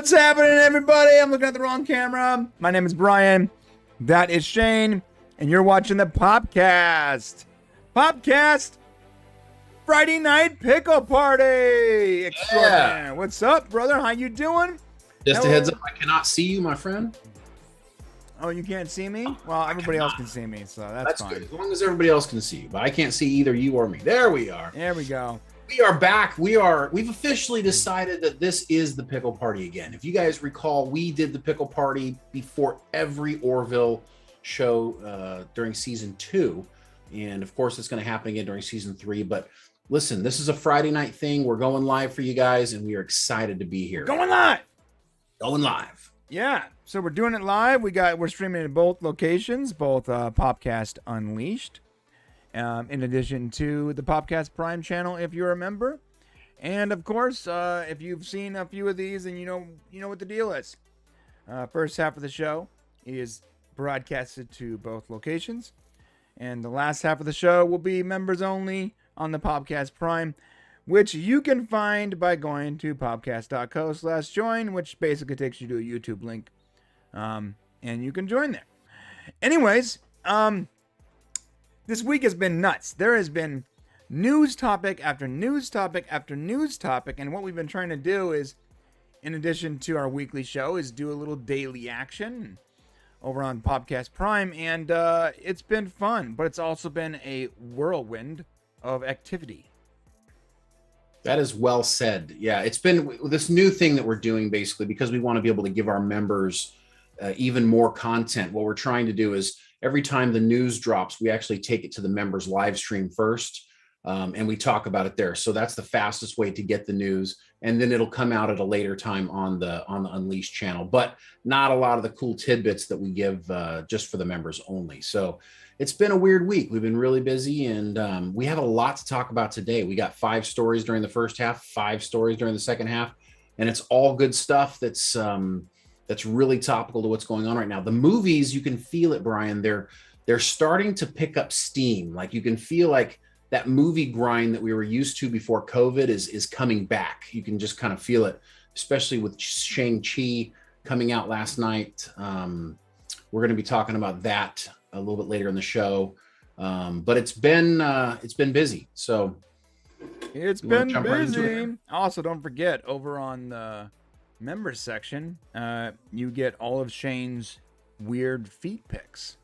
What's happening, everybody? I'm looking at the wrong camera. My name is Brian. That is Shane. And you're watching the Popcast. Popcast Friday Night Pickle Party extraordinaire. Yeah. What's up, brother? How you doing? Just a heads up, I cannot see you, my friend. Oh, you can't see me? Well, everybody else can see me, so that's fine. Good, as long as everybody else can see you. But I can't see either you or me. There we are. There we go. We are back. We've officially decided that this is the Pickle Party again. If you guys recall, we did the Pickle Party before every Orville show during season 2. And of course, it's going to happen again during season 3. But listen, this is a Friday night thing. We're going live for you guys, and we are excited to be here. Going live. Going live. Yeah. So we're doing it live. We're streaming in both locations, both Popcast Unleashed. In addition to the Popcast Prime channel, if you're a member. And of course, if you've seen a few of these, and you know what the deal is. First half of the show is broadcasted to both locations. And the last half of the show will be members only on the Popcast Prime, which you can find by going to popcast.co/join, which basically takes you to a YouTube link. And you can join there. Anyways, this week has been nuts. There has been news topic after news topic after news topic. And what we've been trying to do is, in addition to our weekly show, is do a little daily action over on Popcast Prime. And it's been fun, but it's also been a whirlwind of activity. That is well said. Yeah, it's been this new thing that we're doing basically because we want to be able to give our members even more content. What we're trying to do is every time the news drops, we actually take it to the members live stream first, and we talk about it there. So that's the fastest way to get the news, and then it'll come out at a later time on the Unleashed channel. But not a lot of the cool tidbits that we give just for the members only. So it's been a weird week. We've been really busy, and we have a lot to talk about today. We got 5 stories during the first half, 5 stories during the second half, and it's all good stuff that's really topical to what's going on right now. The movies, you can feel it, Brian. They're starting to pick up steam. Like you can feel like that movie grind that we were used to before COVID is coming back. You can just kind of feel it, especially with Shang-Chi coming out last night. We're going to be talking about that a little bit later in the show. But it's been busy. So it's been busy. Also, don't forget over on the members section, you get all of Shane's weird feet pics.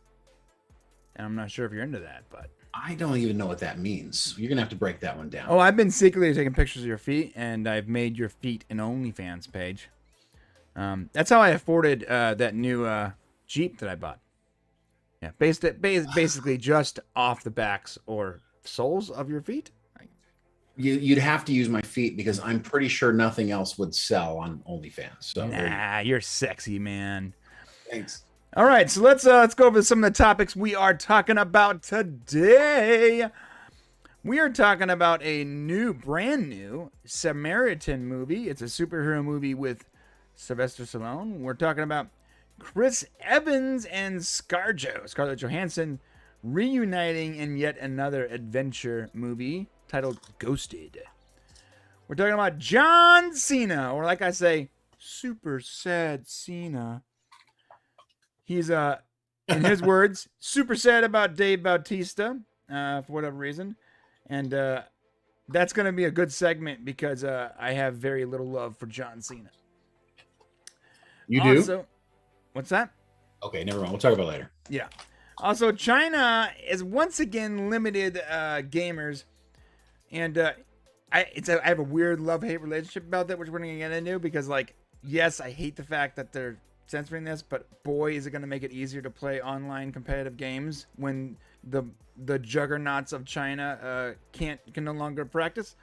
And I'm not sure if you're into that, but I don't even know what that means. You're gonna have to break that one down. Oh, I've been secretly taking pictures of your feet, and I've made your feet an OnlyFans page. That's how I afforded that new Jeep that I bought. Yeah, basically just off the backs or soles of your feet. You'd have to use my feet because I'm pretty sure nothing else would sell on OnlyFans. So nah, you're sexy, man. Thanks. All right, so let's go over some of the topics we are talking about today. We are talking about a brand new Samaritan movie. It's a superhero movie with Sylvester Stallone. We're talking about Chris Evans and Scarlett Johansson reuniting in yet another adventure movie titled Ghosted. We're talking about John Cena, or like I say, super sad Cena. He's, in his words, super sad about Dave Bautista, for whatever reason. And that's going to be a good segment because I have very little love for John Cena. You do? Also, what's that? Okay, never mind. We'll talk about it later. Yeah. Also, China is once again limited gamers. And I have a weird love-hate relationship about that, which we're going to get into because, like, yes, I hate the fact that they're censoring this, but boy, is it going to make it easier to play online competitive games when the juggernauts of China can no longer practice.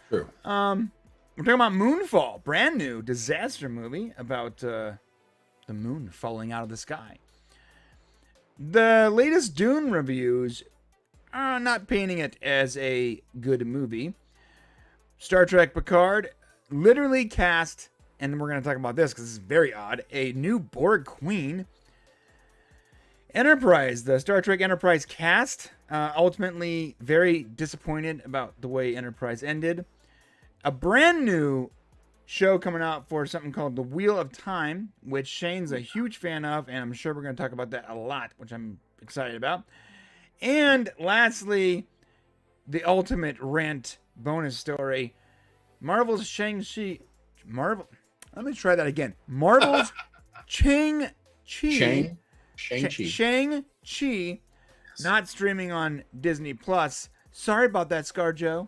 True. We're talking about Moonfall, brand new disaster movie about the moon falling out of the sky. The latest Dune reviews are not painting it as a good movie. Star Trek Picard literally cast, and we're going to talk about this because it's very odd, a new Borg Queen. Enterprise, the Star Trek Enterprise cast, ultimately very disappointed about the way Enterprise ended. A brand new show coming out for something called The Wheel of Time, which Shane's a huge fan of, and I'm sure we're going to talk about that a lot, which I'm excited about. And lastly, the ultimate rant bonus story, Marvel's Shang-Chi. Let me try that again. Marvel's Shang-Chi. Shang-Chi. Not streaming on Disney Plus. Sorry about that, ScarJo.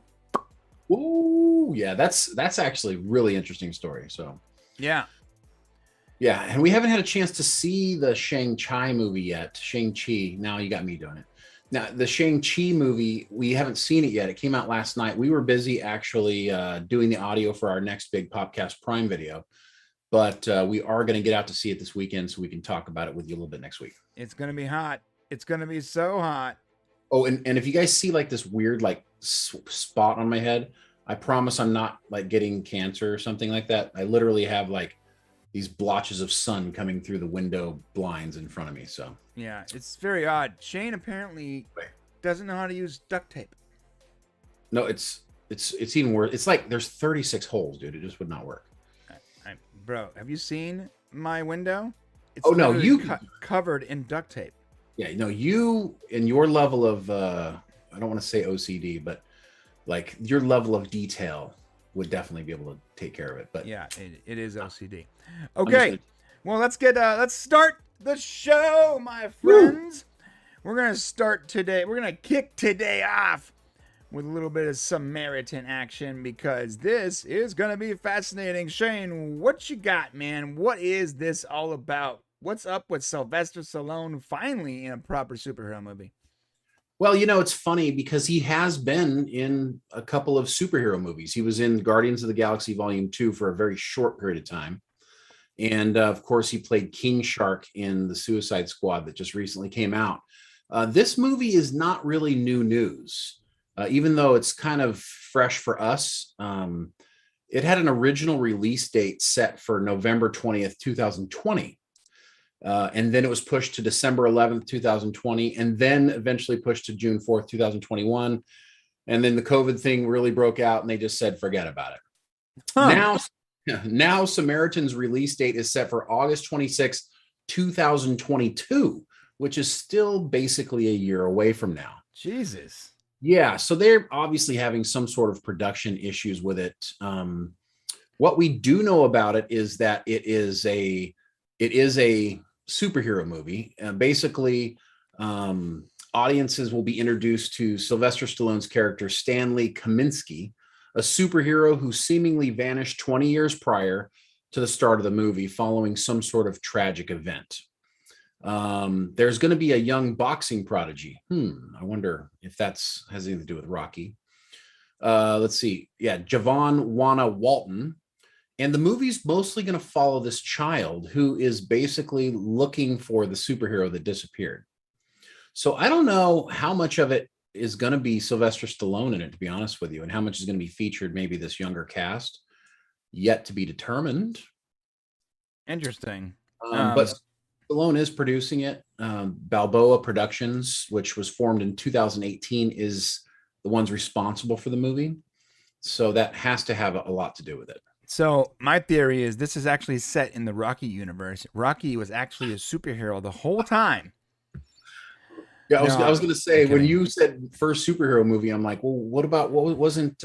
Ooh, yeah, that's actually a really interesting story. So yeah, and we haven't had a chance to see the Shang-Chi movie yet. Shang-Chi. Now you got me doing it. Now the Shang-Chi movie, we haven't seen it yet. It came out last night. We were busy actually doing the audio for our next big Popcast Prime video, but we are going to get out to see it this weekend, so we can talk about it with you a little bit next week. It's going to be hot. It's going to be so hot. Oh, and if you guys see like this weird like spot on my head, I promise I'm not like getting cancer or something like that. I literally have like these blotches of sun coming through the window blinds in front of me. So yeah, it's very odd. Shane apparently doesn't know how to use duct tape. No, it's even worse. It's like there's 36 holes, dude. It just would not work. Bro, have you seen my window? It's covered in duct tape. Yeah, no, you and your level of I don't want to say OCD, but like your level of detail would definitely be able to take care of it. But yeah, it is OCD. Okay, well let's start the show, my friends. Woo! We're gonna start today. We're gonna kick today off with a little bit of Samaritan action because this is gonna be fascinating. Shane, what you got, man? What is this all about? What's up with Sylvester Stallone finally in a proper superhero movie? Well, it's funny because he has been in a couple of superhero movies. He was in Guardians of the Galaxy Volume 2 for a very short period of time. And of course, he played King Shark in the Suicide Squad that just recently came out. This movie is not really new news, even though it's kind of fresh for us. It had an original release date set for November 20th, 2020. And then it was pushed to December 11th, 2020, and then eventually pushed to June 4th, 2021. And then the COVID thing really broke out and they just said, forget about it. Huh. Now Samaritan's release date is set for August 26th, 2022, which is still basically a year away from now. Jesus. Yeah. So they're obviously having some sort of production issues with it. What we do know about it is that it is a superhero movie. Basically, audiences will be introduced to Sylvester Stallone's character, Stanley Kaminsky, a superhero who seemingly vanished 20 years prior to the start of the movie following some sort of tragic event. There's going to be a young boxing prodigy. I wonder if has anything to do with Rocky. Let's see. Yeah, Javon Wana Walton. And the movie's mostly going to follow this child who is basically looking for the superhero that disappeared. So I don't know how much of it is going to be Sylvester Stallone in it, to be honest with you, and how much is going to be featured maybe this younger cast. Yet to be determined. Interesting. But Stallone is producing it. Balboa Productions, which was formed in 2018, is the ones responsible for the movie. So that has to have a lot to do with it. So my theory is this is actually set in the Rocky universe. Rocky was actually a superhero the whhole time. Yeah, I was going to say, when you said first superhero movie, I'm like, well, what wasn't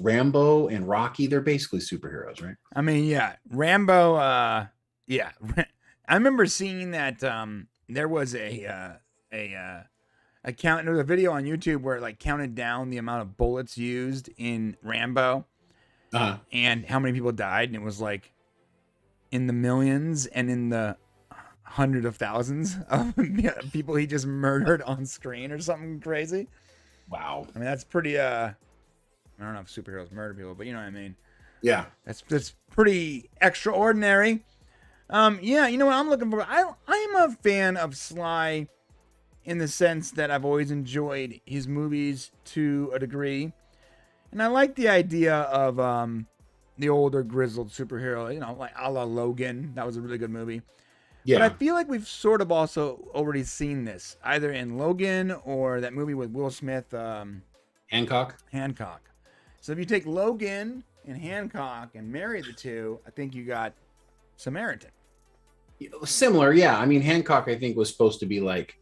Rambo and Rocky? They're basically superheroes, right? I mean, yeah, Rambo. Yeah, I remember seeing that. There was a count. There was a video on YouTube where it like counted down the amount of bullets used in Rambo. And how many people died, and it was like in the millions and in the hundreds of thousands of people he just murdered on screen or something crazy. Wow. I mean, that's pretty I don't know if superheroes murder people, but you know what I mean. Yeah, that's pretty extraordinary. Yeah, you know what I'm looking for? I am a fan of Sly in the sense that I've always enjoyed his movies to a degree. And I like the idea of the older grizzled superhero, like a la Logan. That was a really good movie. Yeah. But I feel like we've sort of also already seen this, either in Logan or that movie with Will Smith. Hancock. So if you take Logan and Hancock and marry the two, I think you got Samaritan. Similar, yeah. I mean, Hancock, I think, was supposed to be like,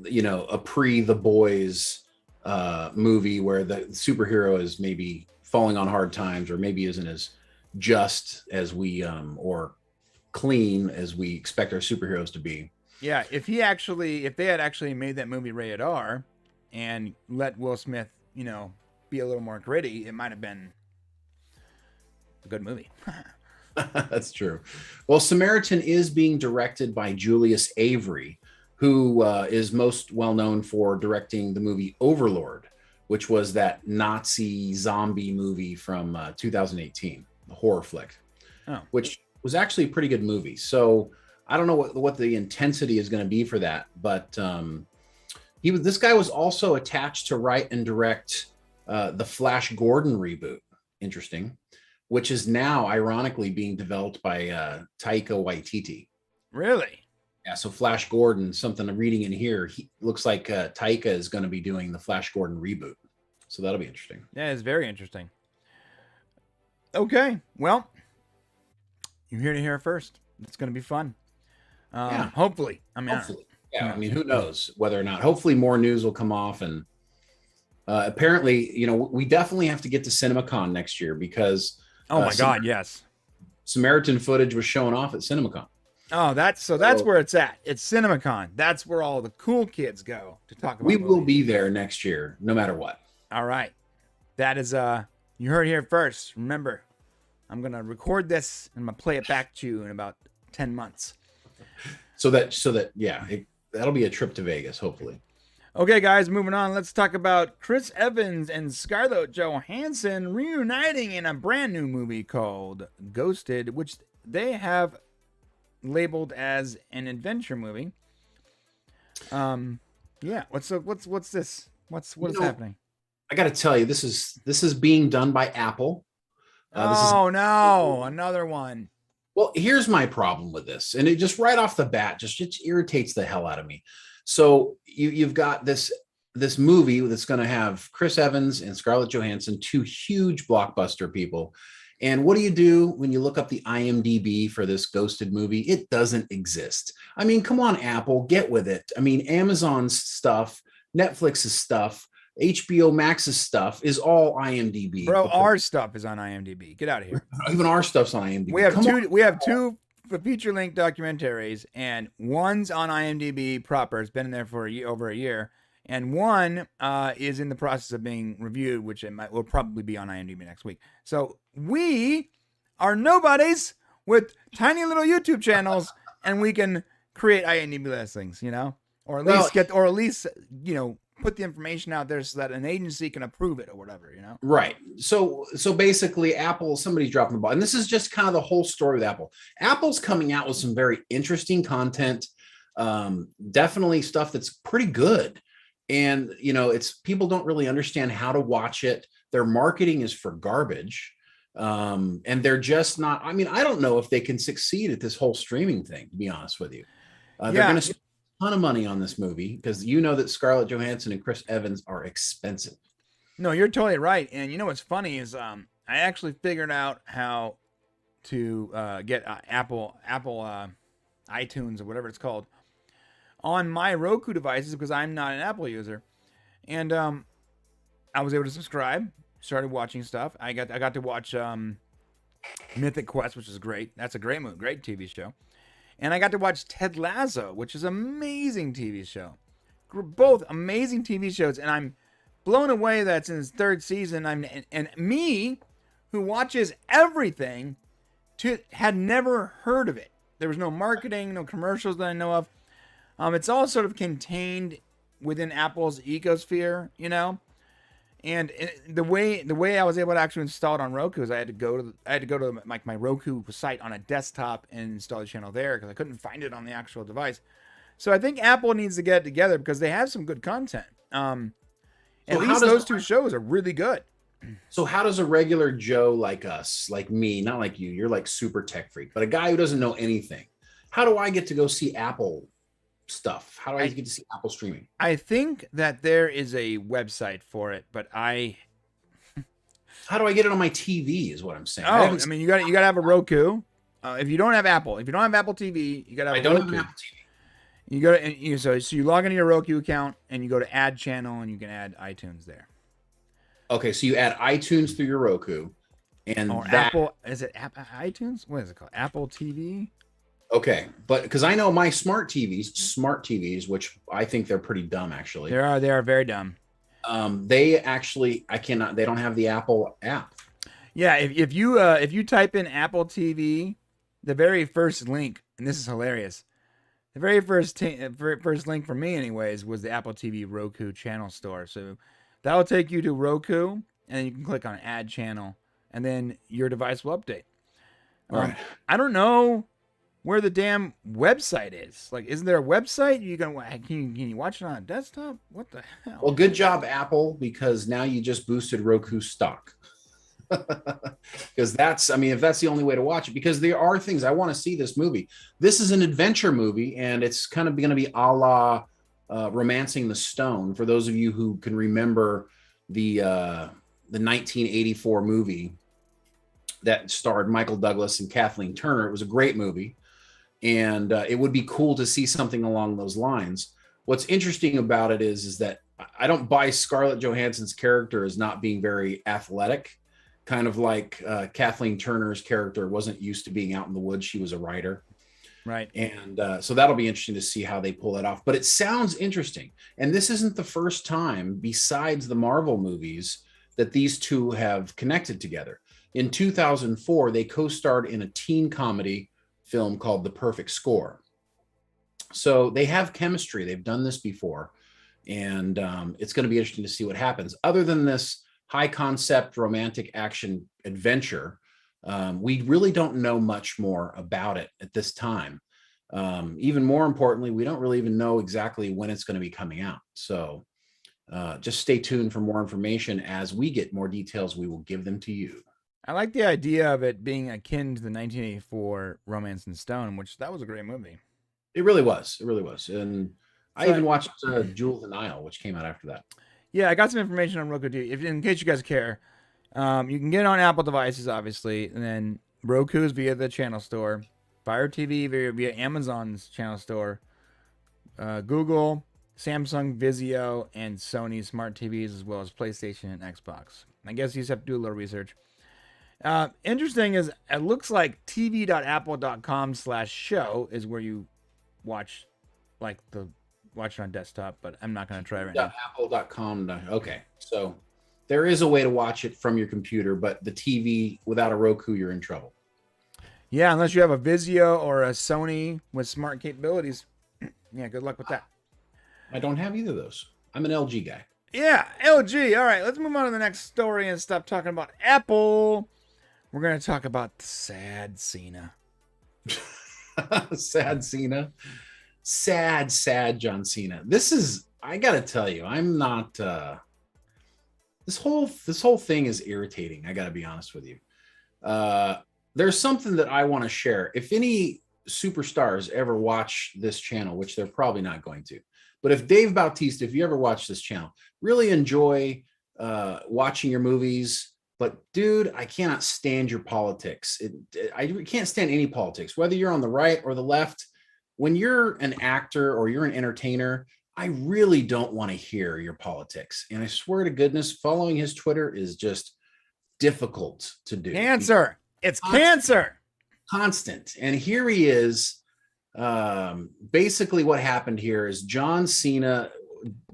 a pre-The Boys movie where the superhero is maybe falling on hard times, or maybe isn't as just as we or clean as we expect our superheroes to be. Yeah, if they had actually made that movie rated R and let Will Smith, be a little more gritty, it might have been a good movie. That's true. Well, Samaritan is being directed by Julius Avery, who is most well known for directing the movie Overlord, which was that Nazi zombie movie from 2018, the horror flick, which was actually a pretty good movie. So I don't know what the intensity is going to be for that, but this guy was also attached to write and direct the Flash Gordon reboot. Interesting. Which is now ironically being developed by Taika Waititi. Really? Yeah. So Flash Gordon, something I'm reading in here, he looks like Taika is going to be doing the Flash Gordon reboot. So that'll be interesting. Yeah, it's very interesting. Okay, well, you're here to hear it first. It's going to be fun. Yeah. Hopefully. Hopefully. Yeah. I mean, who knows whether or not. Hopefully, more news will come off, and apparently, we definitely have to get to CinemaCon next year because. Oh my God! Yes, Samaritan footage was shown off at CinemaCon. Oh, that's where it's at. It's CinemaCon. That's where all the cool kids go to talk about. We will be there next year, no matter what. All right, that is you heard it here first. Remember, I'm gonna record this and I'm gonna play it back to you in about 10 months. So that yeah, that'll be a trip to Vegas, hopefully. Okay, guys, moving on. Let's talk about Chris Evans and Scarlett Johansson reuniting in a brand new movie called Ghosted, which they have labeled as an adventure movie. Yeah. What's this? What is happening? I got to tell you, this is being done by Apple. No, another one. Well, here's my problem with this, and it just right off the bat just irritates the hell out of me. So you've got this movie that's going to have Chris Evans and Scarlett Johansson, two huge blockbuster people. And what do you do when you look up the IMDb for this Ghosted movie? It doesn't exist. I mean, come on, Apple, get with it. I mean, Amazon's stuff, Netflix's stuff, HBO Max's stuff is all IMDb. Bro, our stuff is on IMDb. Get out of here. Even our stuff's on IMDb. We have two feature length documentaries, and one's on IMDb proper. It's been in there for over a year, and one is in the process of being reviewed, which will probably be on IMDb next week. So we are nobodies with tiny little YouTube channels, and we can create IMDb listings, or at least put the information out there so that an agency can approve it or whatever, Right. So basically Apple, somebody's dropping the ball. And this is just kind of the whole story with Apple. Apple's coming out with some very interesting content. Definitely stuff that's pretty good. And, it's people don't really understand how to watch it. Their marketing is for garbage. And they're just not, I don't know if they can succeed at this whole streaming thing, to be honest with you. They're going to spend a ton of money on this movie because that Scarlett Johansson and Chris Evans are expensive. No, you're totally right. And what's funny is I actually figured out how to get Apple iTunes or whatever it's called on my Roku devices because I'm not an Apple user. And I was able to subscribe, started watching stuff. I got to watch Mythic Quest, which is great. That's a great movie, great TV show. And I got to watch Ted Lasso, which is an amazing TV show. Both amazing TV shows, and I'm blown away that it's in its third season. And me, who watches everything, had never heard of it. There was no marketing, no commercials that I know of. It's all sort of contained within Apple's ecosphere, And the way I was able to actually install it on Roku is I had to go to my Roku site on a desktop and install the channel there because I couldn't find it on the actual device. So I think Apple needs to get it together because they have some good content. At least those two shows are really good. So how does a regular Joe like us, like me, not like you're like super tech freak, but a guy who doesn't know anything, how do I get to go see Apple stuff? How do I get to see Apple streaming? I think that there is a website for it, but I How do I get it on my TV? Is what I'm saying. Oh, I mean, you got to have a Roku. If you don't have Apple TV, you got to have I a don't Roku. have an Apple TV. You go to so you log into your Roku account and you go to Add Channel and you can add iTunes there. Okay, so you add iTunes through your Roku, and or Apple. Is it iTunes? What is it called? Apple TV. Okay, but because I know my smart TVs, which I think they're pretty dumb actually. They are very dumb. They actually, they don't have the Apple app. Yeah, if you type in Apple TV, the very first link, and this is hilarious, the very first link for me anyways was the Apple TV Roku channel store. So that will take you to Roku, and you can click on Add Channel, and then your device will update. Right. I don't know where the damn website is. Like, isn't there a website? Can you watch it on a desktop? What the hell? Well, good job, Apple, because now you just boosted Roku stock. Because if that's the only way to watch it, because there are things I want to see this movie. This is an adventure movie, and it's kind of going to be a la Romancing the Stone. For those of you who can remember the 1984 movie that starred Michael Douglas and Kathleen Turner, it was a great movie. And it would be cool to see something along those lines. What's interesting about it is that I don't buy Scarlett Johansson's character as not being very athletic, kind of like Kathleen Turner's character wasn't used to being out in the woods. She was a writer. Right. And so that'll be interesting to see how they pull that off. But it sounds interesting. And this isn't the first time, besides the Marvel movies, that these two have connected together. In 2004, they co-starred in a teen comedy film called The Perfect Score. So they have chemistry. They've done this before. And it's going to be interesting to see what happens. Other than this high concept romantic action adventure, we really don't know much more about it at this time. Even more importantly, we don't really even know exactly when it's going to be coming out. So just stay tuned for more information. As we get more details, we will give them to you. I like the idea of it being akin to the 1984 Romancing the Stone, which that was a great movie. It really was. It really was. And I even watched Jewel of the Nile, which came out after that. Yeah, I got some information on Roku TV. In case you guys care, you can get it on Apple devices, obviously, and then Roku's via the channel store, Fire TV via Amazon's channel store, Google, Samsung, Vizio, and Sony smart TVs, as well as PlayStation and Xbox. I guess you just have to do a little research. Interesting is it looks like tv.apple.com/show is where you watch it on desktop, but I'm not going to try right now. Apple.com. Okay. So there is a way to watch it from your computer, but the TV without a Roku, you're in trouble. Yeah, unless you have a Vizio or a Sony with smart capabilities. Yeah, good luck with that. I don't have either of those. I'm an LG guy. Yeah, LG. All right, let's move on to the next story and stop talking about Apple. We're going to talk about sad Cena. Sad Cena. Sad John Cena. This is, I got to tell you, I'm not, this whole thing is irritating. I got to be honest with you. There's something that I want to share. If any superstars ever watch this channel, which they're probably not going to, but if Dave Bautista, if you ever watch this channel, really enjoy watching your movies. But dude, I cannot stand your politics. I can't stand any politics, whether you're on the right or the left. When you're an actor or you're an entertainer, I really don't want to hear your politics. And I swear to goodness, following his Twitter is just difficult to do. Cancer. It's cancer. Constant. And here he is. Basically what happened here is John Cena,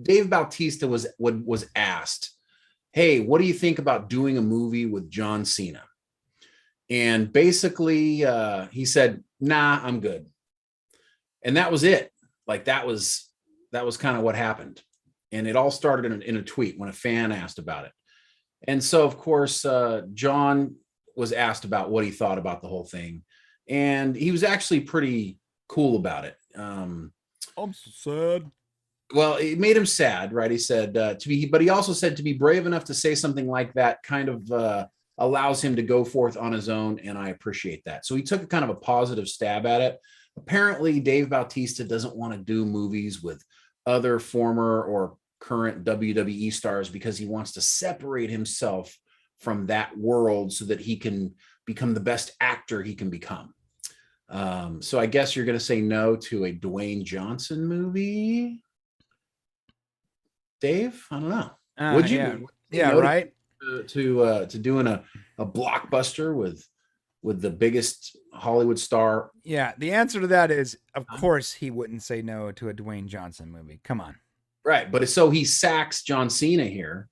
Dave Bautista was asked, hey, what do you think about doing a movie with John Cena? And basically he said, nah, I'm good. And that was it. Like that was kind of what happened. And it all started in a tweet when a fan asked about it. And so, of course, John was asked about what he thought about the whole thing. And he was actually pretty cool about it. I'm so sad. Well, it made him sad, right? He said but he also said to be brave enough to say something like that kind of allows him to go forth on his own. And I appreciate that. So he took a kind of a positive stab at it. Apparently, Dave Bautista doesn't want to do movies with other former or current WWE stars because he wants to separate himself from that world so that he can become the best actor he can become. So I guess you're going to say no to a Dwayne Johnson movie, Dave? I don't know. Would you? Yeah, Would you say yeah, no right. to doing a blockbuster with the biggest Hollywood star? Yeah, the answer to that is, of course, he wouldn't say no to a Dwayne Johnson movie. Come on. Right, but so he sacks John Cena here,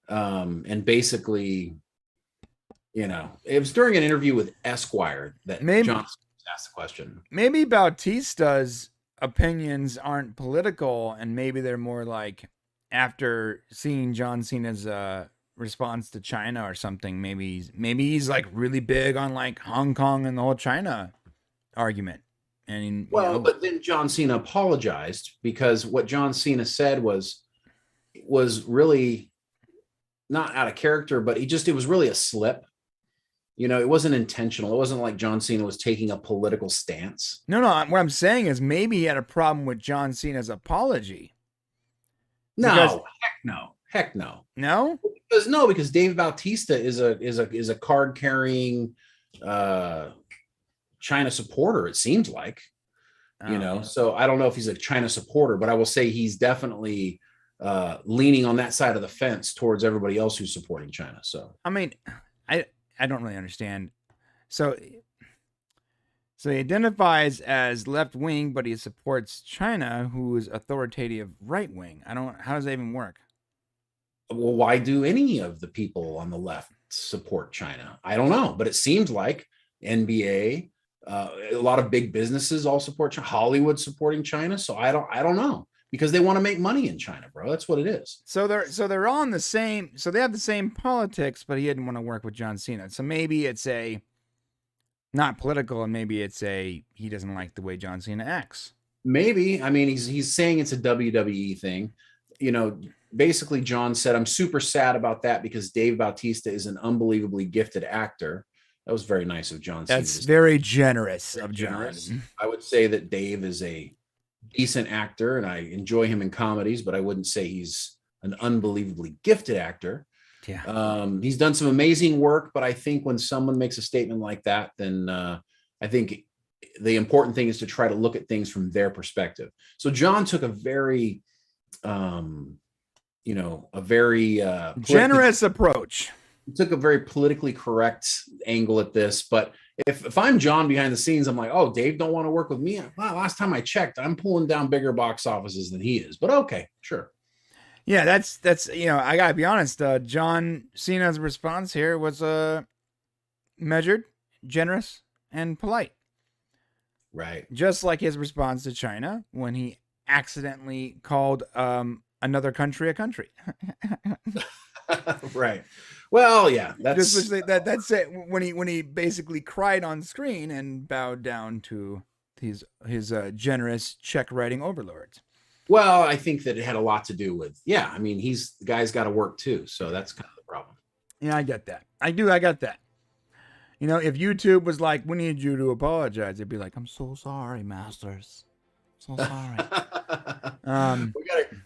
and basically, it was during an interview with Esquire that John asked the question. Maybe Bautista's opinions aren't political, and maybe they're more like after seeing John Cena's response to China or something. Maybe he's like really big on like Hong Kong and the whole China argument. And but then John Cena apologized because what John Cena said was really not out of character, but it was really a slip. It wasn't intentional. It wasn't like John Cena was taking a political stance. No. What I'm saying is maybe he had a problem with John Cena's apology. Heck no. No? Because Dave Bautista is a card carrying China supporter, it seems like. So I don't know if he's a China supporter, but I will say he's definitely leaning on that side of the fence towards everybody else who's supporting China. So I mean, I don't really understand. So he identifies as left wing, but he supports China, who is authoritative right wing. How does that even work? Well, why do any of the people on the left support China? I don't know, but it seems like NBA, a lot of big businesses all support China. Hollywood supporting China. So I don't know, because they want to make money in China, bro. That's what it is. So they're on the same. So they have the same politics, but he didn't want to work with John Cena. So maybe it's not political, and maybe it's he doesn't like the way John Cena acts. Maybe. I mean, he's saying it's a WWE thing. Basically, John said, "I'm super sad about that because Dave Bautista is an unbelievably gifted actor." That was very nice of John. That's very generous of John. I would say that Dave is a decent actor, and I enjoy him in comedies, but I wouldn't say he's an unbelievably gifted actor. Yeah. He's done some amazing work, but I think when someone makes a statement like that, then I think the important thing is to try to look at things from their perspective. So John took a very generous approach. He took a very politically correct angle at this. But if I'm John behind the scenes, I'm like, oh, Dave don't want to work with me. Well, last time I checked, I'm pulling down bigger box offices than he is. But okay, sure. Yeah, that's I gotta be honest. John Cena's response here was measured, generous, and polite. Right. Just like his response to China when he accidentally called another country a country. Right. Well, yeah, that's it. When he basically cried on screen and bowed down to his generous check writing overlords. Well, I think that it had a lot to do with, I mean, the guy's got to work too, so that's kind of the problem. Yeah, I get that. I got that. If YouTube was like, we need you to apologize, it'd be like, I'm so sorry, masters. So sorry.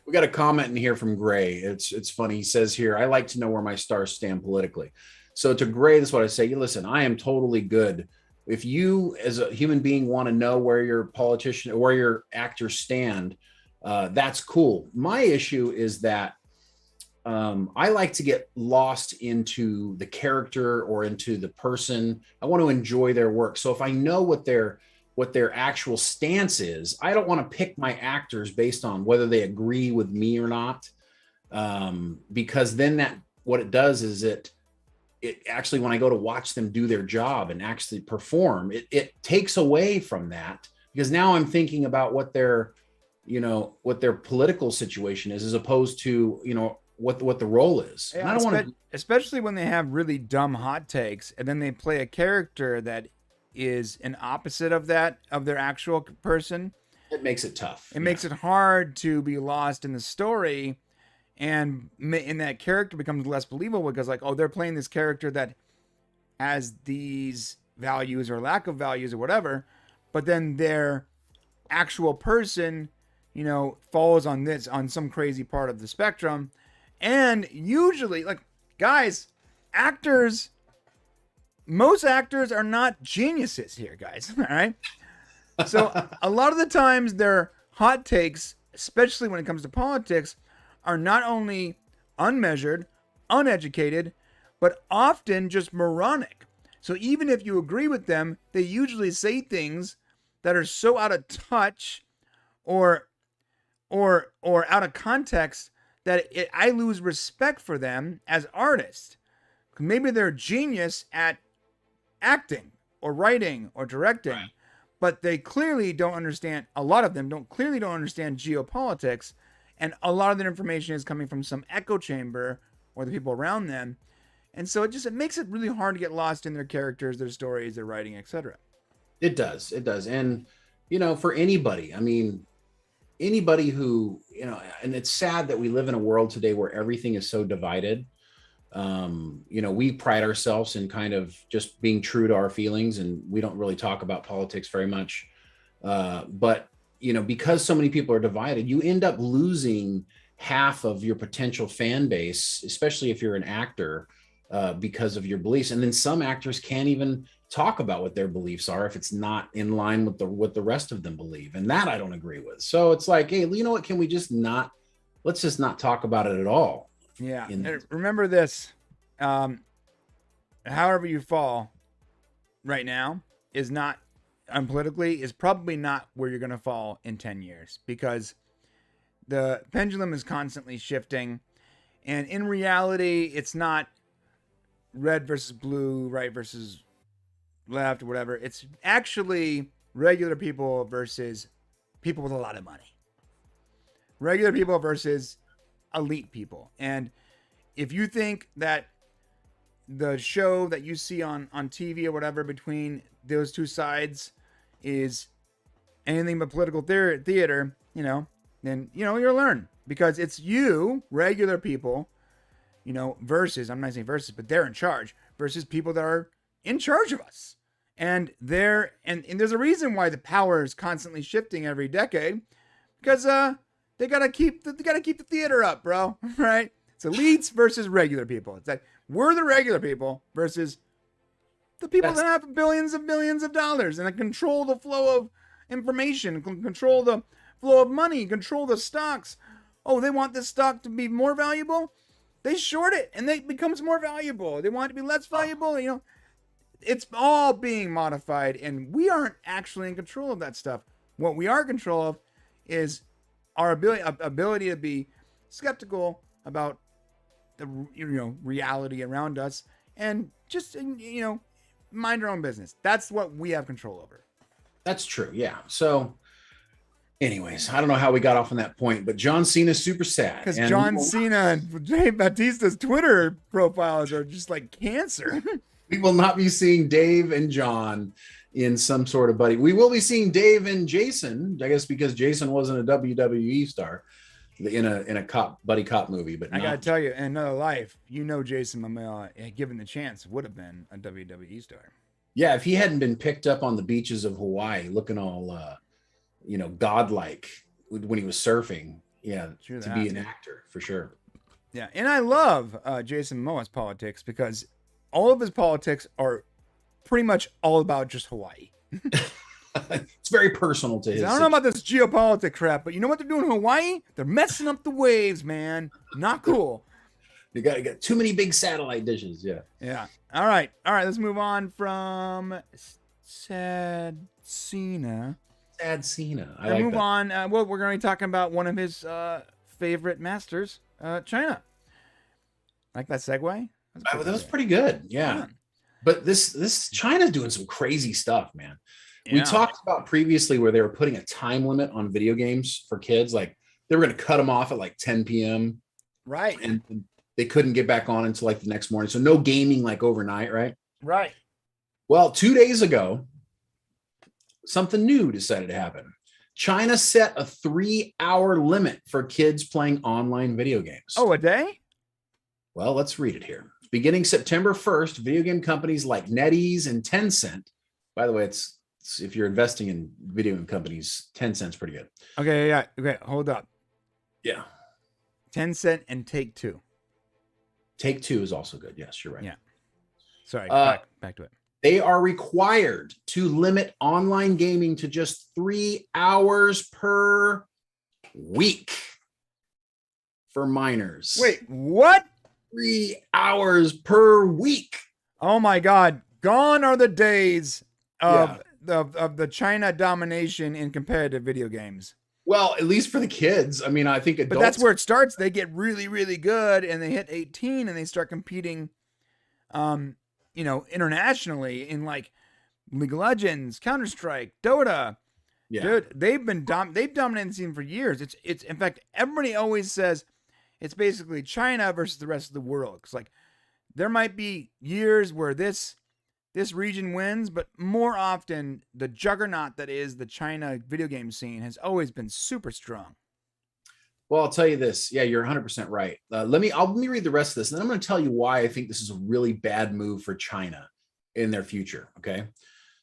We got a comment in here from Gray. It's funny. He says here, I like to know where my stars stand politically. So to Gray, this is what I say. Listen, I am totally good. If you as a human being want to know where your politician or where your actors stand, that's cool. My issue is that I like to get lost into the character or into the person. I want to enjoy their work. So if I know what their actual stance is, I don't want to pick my actors based on whether they agree with me or not. Because then what it does is it actually, when I go to watch them do their job and actually perform, it takes away from that, because now I'm thinking about what their political situation is, as opposed to, what the role is. Yeah, I don't want to, especially when they have really dumb hot takes and then they play a character that is an opposite of that, of their actual person. It makes it tough. It makes it hard to be lost in the story, and that character becomes less believable because, like, oh, they're playing this character that has these values or lack of values or whatever, but then their actual person, falls on some crazy part of the spectrum. And usually, like, guys, most actors are not geniuses here, guys. All right. So a lot of the times their hot takes, especially when it comes to politics, are not only unmeasured, uneducated, but often just moronic. So even if you agree with them, they usually say things that are so out of touch or out of context that I lose respect for them as artists. Maybe they're a genius at acting or writing or directing, right, but they clearly don't understand. A lot of them don't understand geopolitics, and a lot of their information is coming from some echo chamber or the people around them. And so it makes it really hard to get lost in their characters, their stories, their writing, etc. It does. And, for anybody, I mean, anybody who, and it's sad that we live in a world today where everything is so divided. We pride ourselves in kind of just being true to our feelings, and we don't really talk about politics very much. But, because so many people are divided, you end up losing half of your potential fan base, especially if you're an actor, because of your beliefs. And then some actors can't even talk about what their beliefs are if it's not in line with what the rest of them believe. And that I don't agree with. So it's like, hey, you know what? Can we let's just not talk about it at all. Yeah. Remember this, however you fall right now is not unpolitically, is probably not where you're going to fall in 10 years, because the pendulum is constantly shifting. And in reality, it's not red versus blue, right versus left, or whatever. It's actually regular people versus people with a lot of money. Regular people versus elite people. And if you think that the show that you see on TV or whatever between those two sides is anything but political theater, then you'll learn, because it's you, regular people, versus, I'm not saying versus, but they're in charge, versus people that are in charge of us. And there's a reason why the power is constantly shifting every decade, because they gotta keep the theater up, bro. Right? It's elites versus regular people. It's like we're the regular people versus the people that have billions of millions of dollars and that control the flow of information, control the flow of money, control the stocks. Oh, they want this stock to be more valuable? They short it and it becomes more valuable. They want it to be less valuable. It's all being modified, and we aren't actually in control of that stuff. What we are in control of is our ability to be skeptical about the reality around us, and just mind our own business. That's what we have control over. That's true. Yeah. So anyways, I don't know how we got off on that point, but John Cena's super sad. Because John Cena and Dave Bautista's Twitter profiles are just like cancer. We will not be seeing Dave and John in some sort of buddy. We will be seeing Dave and Jason, I guess, because Jason wasn't a WWE star in a buddy cop movie. But I gotta tell you, in another life, Jason Momoa, given the chance, would have been a WWE star. Yeah, if he hadn't been picked up on the beaches of Hawaii, looking all godlike when he was surfing, to be an actor for sure. Yeah, and I love Jason Momoa's politics, because all of his politics are pretty much all about just Hawaii. It's very personal to his. I don't know about this geopolitics crap, but you know what they're doing in Hawaii? They're messing up the waves, man. Not cool. You got too many big satellite dishes. Yeah. Yeah. All right. Let's move on from Sad Cena. Sad Cena. I like move that. On. Well, we're going to be talking about one of his favorite masters, China. Like that segue? That was pretty good. Yeah. But this China's doing some crazy stuff, man. Yeah. We talked about previously where they were putting a time limit on video games for kids. Like they were going to cut them off at like 10 p.m. Right. And they couldn't get back on until like the next morning. So no gaming like overnight, right? Right. Well, 2 days ago, something new decided to happen. China set a 3-hour limit for kids playing online video games. Oh, a day? Well, let's read it here. Beginning September 1st, video game companies like NetEase and Tencent, by the way, it's if you're investing in video game companies, Tencent's pretty good. Okay, yeah. Okay, hold up. Yeah. Tencent and Take-Two. Take-Two is also good. Yes, you're right. Yeah. Sorry, back to it. They are required to limit online gaming to just 3 hours per week for minors. Wait, what? 3 hours per week. Oh my God. Gone are the days of the China domination in competitive video games. Well, at least for the kids. I mean, I think adults. But that's where it starts. They get really, really good and they hit 18 and they start competing, internationally in like League of Legends, Counter-Strike, Dota. Yeah. Dude, they've dominated the scene for years. It's in fact, everybody always says it's basically China versus the rest of the world. It's like there might be years where this region wins, but more often the juggernaut that is the China video game scene has always been super strong. Well, I'll tell you this. Yeah, you're 100% right. Let me read the rest of this, and then I'm going to tell you why I think this is a really bad move for China in their future. Okay.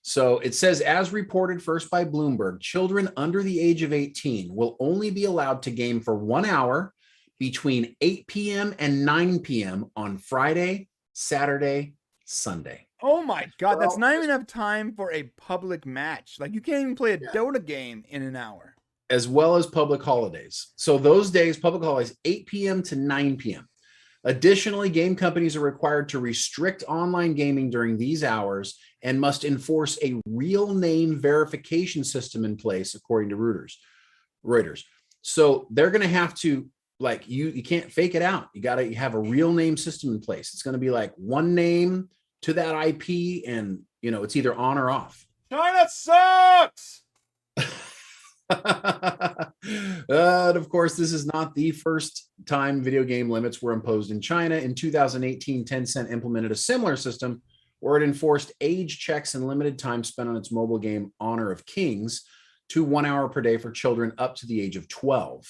So it says, as reported first by Bloomberg, children under the age of 18 will only be allowed to game for 1 hour between 8 p.m. and 9 p.m. on Friday, Saturday, Sunday. Oh my God, that's not even enough time for a public match. Like you can't even play a Dota game in an hour. As well as public holidays. So those days, public holidays, 8 p.m. to 9 p.m. Additionally, game companies are required to restrict online gaming during these hours and must enforce a real name verification system in place, according to Reuters. So they're going to have to, like, you can't fake it out. You got to have a real name system in place. It's going to be like one name to that IP, and it's either on or off. China sucks. And of course, this is not the first time video game limits were imposed in China. In 2018, Tencent implemented a similar system where it enforced age checks and limited time spent on its mobile game Honor of Kings to 1 hour per day for children up to the age of 12,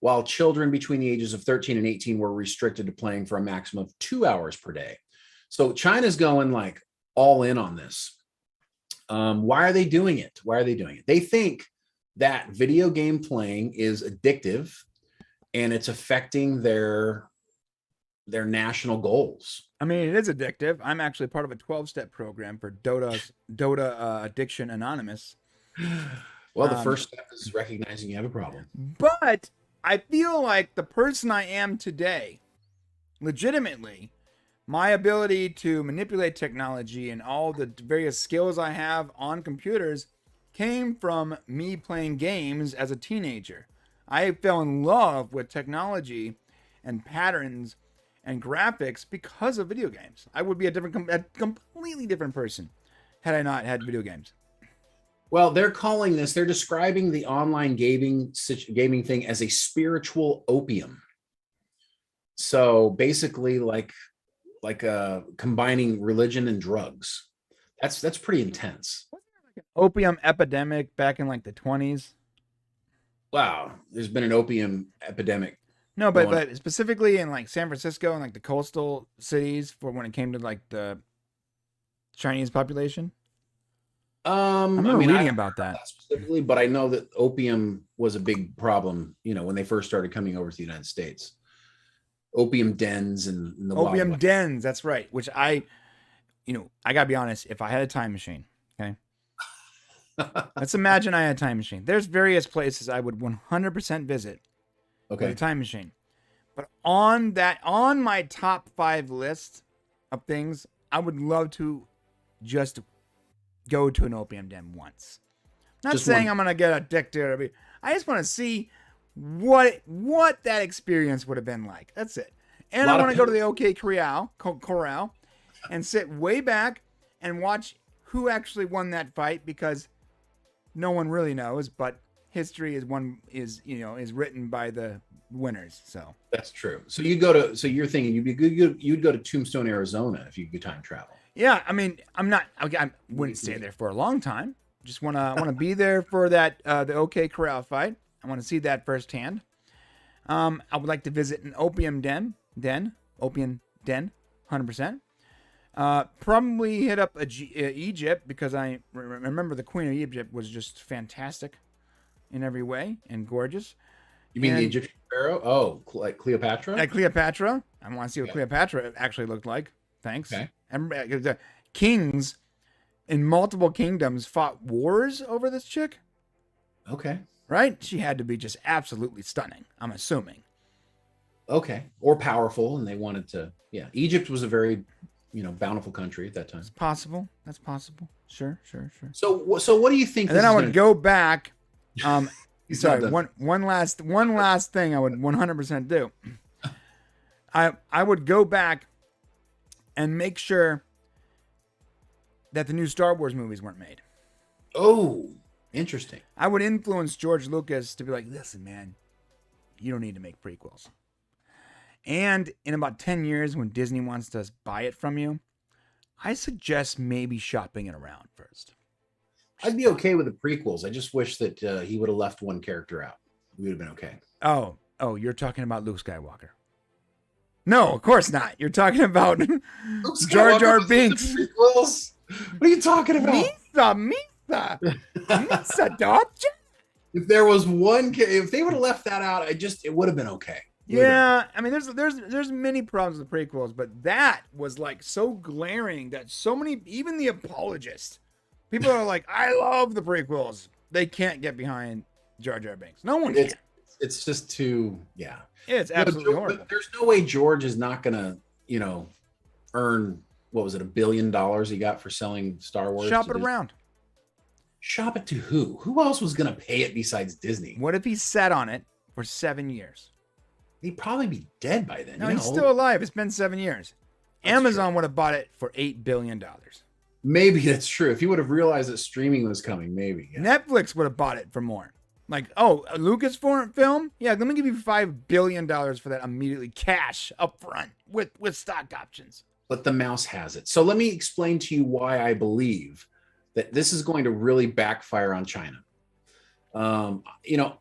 while children between the ages of 13 and 18 were restricted to playing for a maximum of 2 hours per day. So China's going like all in on this. Why are they doing it? They think that video game playing is addictive and it's affecting their national goals. I mean, it is addictive. I'm actually part of a 12-step program for Dota Addiction Anonymous. Well, the first step is recognizing you have a problem. But I feel like the person I am today, legitimately, my ability to manipulate technology and all the various skills I have on computers came from me playing games as a teenager. I fell in love with technology and patterns and graphics because of video games. I would be a completely different person had I not had video games. Well, they're describing the online gaming thing as a spiritual opium. So basically like combining religion and drugs. That's pretty intense. Opium epidemic back in like the 20s. Wow, there's been an opium epidemic. No, but specifically in like San Francisco and like the coastal cities for when it came to like the Chinese population. I'm reading about that specifically, but I know that opium was a big problem, when they first started coming over to the United States. Opium dens and the opium dens, that's right. Which I gotta be honest, if I had a time machine, okay. Let's imagine I had a time machine. There's various places I would 100% visit with a time machine. But on my top 5 list of things, I would love to just go to an opium den once. Not just saying I'm going to get addicted. I just want to see what that experience would have been like. That's it. And I want to go to the OK Corral and sit way back and watch who actually won that fight, because no one really knows, but history is written by the winners. So that's true. So you're thinking you'd go to Tombstone, Arizona if you could time travel. Yeah, I mean, I wouldn't stay there for a long time. Just want to be there for that the OK Corral fight. I want to see that firsthand. I would like to visit an opium den, 100%. Probably hit up Egypt, because I remember the Queen of Egypt was just fantastic in every way and gorgeous. You mean the Egyptian pharaoh? Oh, like Cleopatra? Like Cleopatra. I want to see what Okay. Cleopatra actually looked like. Thanks. Okay. And the kings in multiple kingdoms fought wars over this chick, Okay. right? She had to be just absolutely stunning, I'm assuming. Okay. Or powerful, and they wanted to. Yeah, Egypt was a very, bountiful country at that time. It's possible. That's possible. Sure. So what do you think? And then I would gonna... go back. He's Sorry, not done. one last thing I would 100% do. I would go back and make sure that the new Star Wars movies weren't made. Oh, interesting. I would influence George Lucas to be like, listen, man, you don't need to make prequels. And in about 10 years, when Disney wants to buy it from you, I suggest maybe shopping it around first. I'd be okay with the prequels. I just wish that he would have left one character out. We would have been okay. Oh, you're talking about Luke Skywalker. No, of course not. You're talking about Jar Jar Binks. Prequels? What are you talking about? Misa, Dodger. If there was one, if they would have left that out, it would have been okay. Yeah, I mean, there's many problems with prequels, but that was like so glaring that so many, even the apologists, people are like, I love the prequels. They can't get behind Jar Jar Binks. No one can. It's just too, yeah. It's absolutely horrible. There's no way George is not gonna, earn, what was it, $1 billion he got for selling Star Wars? Shop it around. Shop it to who? Who else was gonna pay it besides Disney? What if he sat on it for 7 years? He'd probably be dead by then. No, he's still alive. It's been 7 years. That's Amazon would have bought it for $8 billion. Maybe that's true. If he would have realized that streaming was coming, maybe. Yeah. Netflix would have bought it for more. Like, oh, a Lucasfilm film? Yeah, let me give you $5 billion for that immediately, cash up front with stock options. But the mouse has it. So let me explain to you why I believe that this is going to really backfire on China. I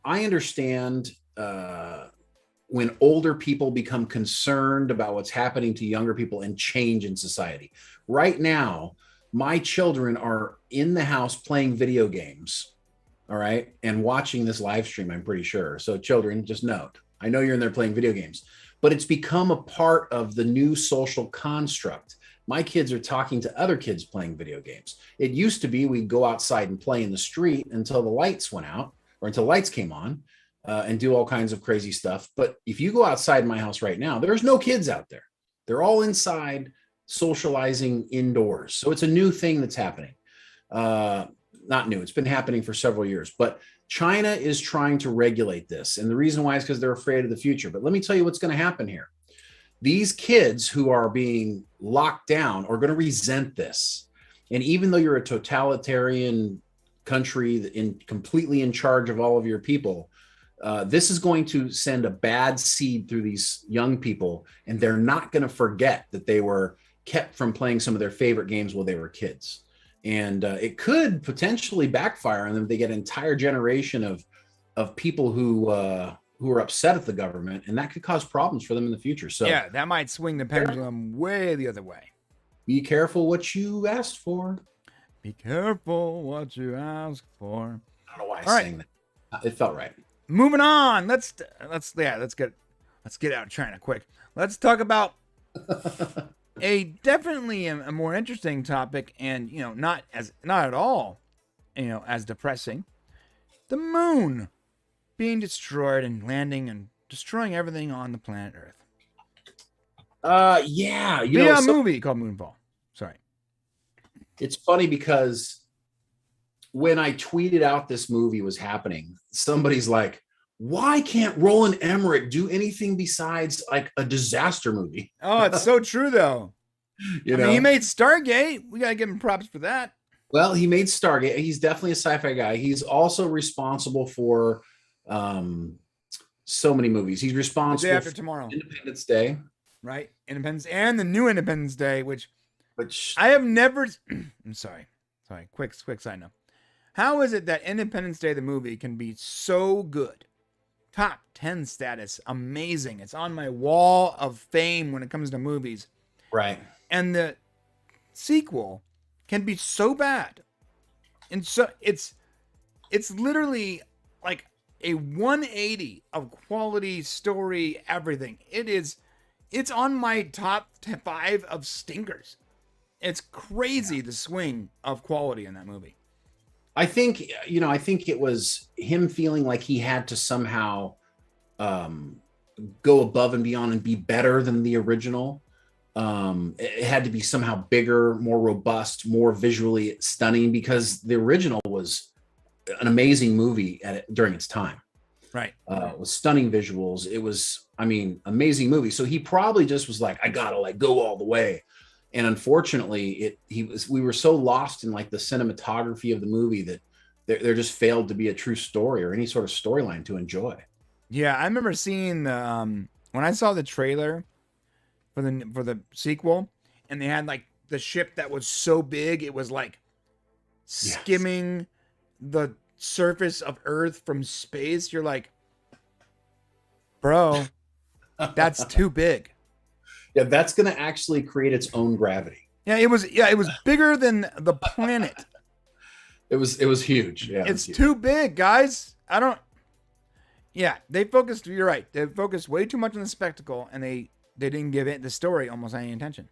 understand when older people become concerned about what's happening to younger people and change in society. Right now, my children are in the house playing video games, all right, and watching this live stream, I'm pretty sure. So children, just note, I know you're in there playing video games, but it's become a part of the new social construct. My kids are talking to other kids playing video games. It used to be we'd go outside and play in the street until the lights went out or until lights came on and do all kinds of crazy stuff. But if you go outside my house right now, there's no kids out there. They're all inside socializing indoors. So it's a new thing that's happening. Not new, it's been happening for several years, but China is trying to regulate this. And the reason why is because they're afraid of the future. But let me tell you what's going to happen here. These kids who are being locked down are going to resent this. And even though you're a totalitarian country completely in charge of all of your people, this is going to send a bad seed through these young people, and they're not going to forget that they were kept from playing some of their favorite games while they were kids. And it could potentially backfire on them. They get an entire generation of people who are upset at the government, and that could cause problems for them in the future. So yeah, that might swing the pendulum way the other way. Be careful what you asked for. Be careful what you ask for. I don't know why I sang that. It felt right. Moving on. Let's get out of China quick. Let's talk about definitely a more interesting topic, and not at all as depressing. The moon being destroyed and landing and destroying everything on the planet Earth. Yeah, a movie called Moonfall. Sorry. It's funny because when I tweeted out this movie was happening, somebody's like, why can't Roland Emmerich do anything besides like a disaster movie? Oh, it's so true though. I mean, he made Stargate. We got to give him props for that. Well, he made Stargate. He's definitely a sci-fi guy. He's also responsible for so many movies. He's responsible The Day After Tomorrow. Independence Day. Right. Independence and the new Independence Day, which I have never. I'm sorry. Quick side note. How is it that Independence Day, the movie, can be so good? Top 10 status. Amazing. It's on my wall of fame when it comes to movies. Right. And the sequel can be so bad. And so it's literally like a 180 of quality, story, everything. It is It's on my top 5 of stinkers. It's crazy the swing of quality in that movie. I think, I think it was him feeling like he had to somehow go above and beyond and be better than the original. It had to be somehow bigger, more robust, more visually stunning, because the original was an amazing movie during its time. Right. With stunning visuals. It was, amazing movie. So he probably just was like, I gotta like go all the way. And unfortunately, we were so lost in like the cinematography of the movie that there just failed to be a true story or any sort of storyline to enjoy. Yeah, I remember seeing the when I saw the trailer for the sequel, and they had like the ship that was so big it was like skimming the surface of Earth from space. You're like, bro, that's too big. Yeah, that's going to actually create its own gravity. Yeah, it was bigger than the planet. It was huge. Yeah, it's huge. Too big, guys. Yeah, they focused. You're right. They focused way too much on the spectacle, and they didn't give it the story almost any attention.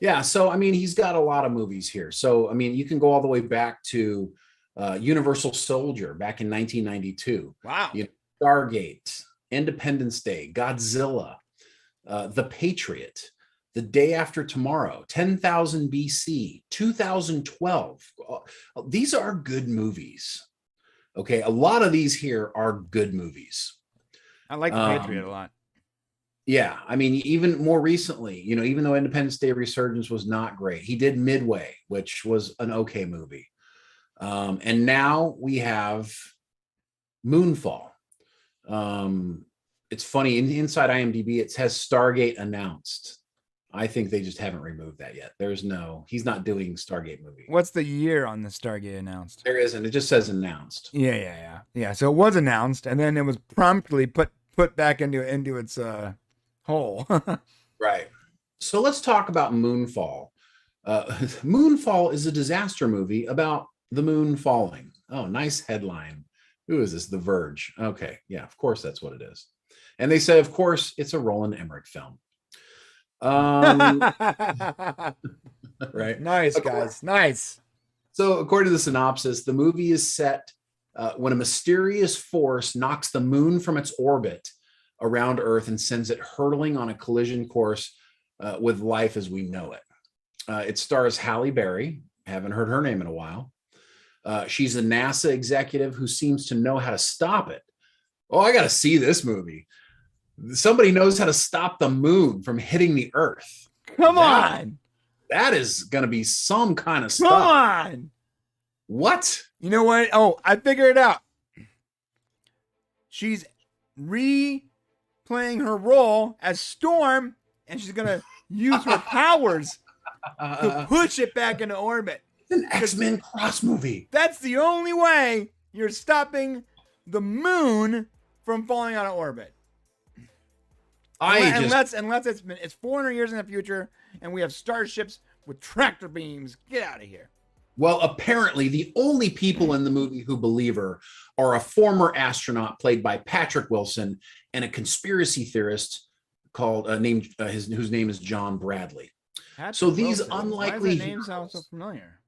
Yeah, so he's got a lot of movies here. So you can go all the way back to Universal Soldier back in 1992. Wow. Stargate, Independence Day, Godzilla, The Patriot, The Day After Tomorrow, 10,000 BC, 2012. These are good movies. Okay, a lot of these here are good movies. I like The Patriot a lot. Yeah, even more recently, even though Independence Day Resurgence was not great, he did Midway, which was an okay movie. And now we have Moonfall. It's funny, inside IMDb, it says Stargate announced. I think they just haven't removed that yet. He's not doing Stargate movie. What's the year on the Stargate announced? There isn't. It just says announced. Yeah. So it was announced, and then it was promptly put back into its hole. Right. So let's talk about Moonfall. Moonfall is a disaster movie about the moon falling. Oh, nice headline. Who is this? The Verge. Okay. Yeah, of course that's what it is. And they say, of course, it's a Roland Emmerich film. Right. Nice, guys. Nice. So according to the synopsis, the movie is set when a mysterious force knocks the moon from its orbit around Earth and sends it hurtling on a collision course with life as we know it. It stars Halle Berry. Haven't heard her name in a while. She's a NASA executive who seems to know how to stop it. Oh, I got to see this movie. Somebody knows how to stop the moon from hitting the Earth. Come on. That is going to be some kind of stuff. Come on. What? You know what? Oh, I figured it out. She's replaying her role as Storm, and she's going to use her powers to push it back into orbit. It's an X-Men cross movie. That's the only way you're stopping the moon from falling out of orbit. Unless it's 400 years in the future and we have starships with tractor beams. Get out of here. Well, apparently the only people in the movie who believe her are a former astronaut played by Patrick Wilson and a conspiracy theorist called whose name is John Bradley. Patrick so these Wilson. unlikely Why does that name sound so familiar?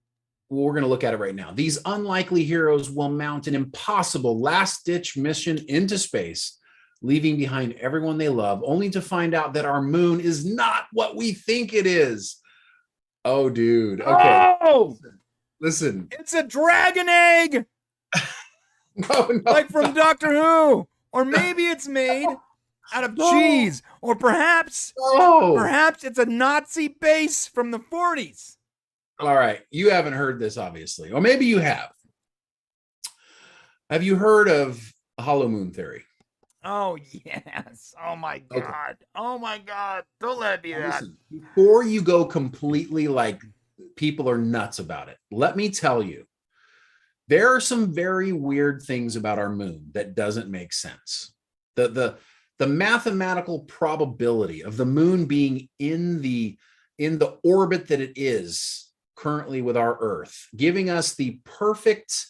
Well, we're going to look at it right now. These unlikely heroes will mount an impossible last-ditch mission into space, leaving behind everyone they love, only to find out that our moon is not what we think it is. Oh, dude. Okay. Oh! Listen. It's a dragon egg! No. Like from Doctor Who. Or maybe it's made out of cheese. Or perhaps it's a Nazi base from the 40s. All right. You haven't heard this, obviously. Or maybe you have. Have you heard of hollow moon theory? Oh, yes. Oh, my God. Okay. Oh, my God. Don't let it be that. Listen, before you go completely like people are nuts about it, let me tell you, there are some very weird things about our moon that doesn't make sense. The mathematical probability of the moon being in the orbit that it is currently with our Earth, giving us the perfect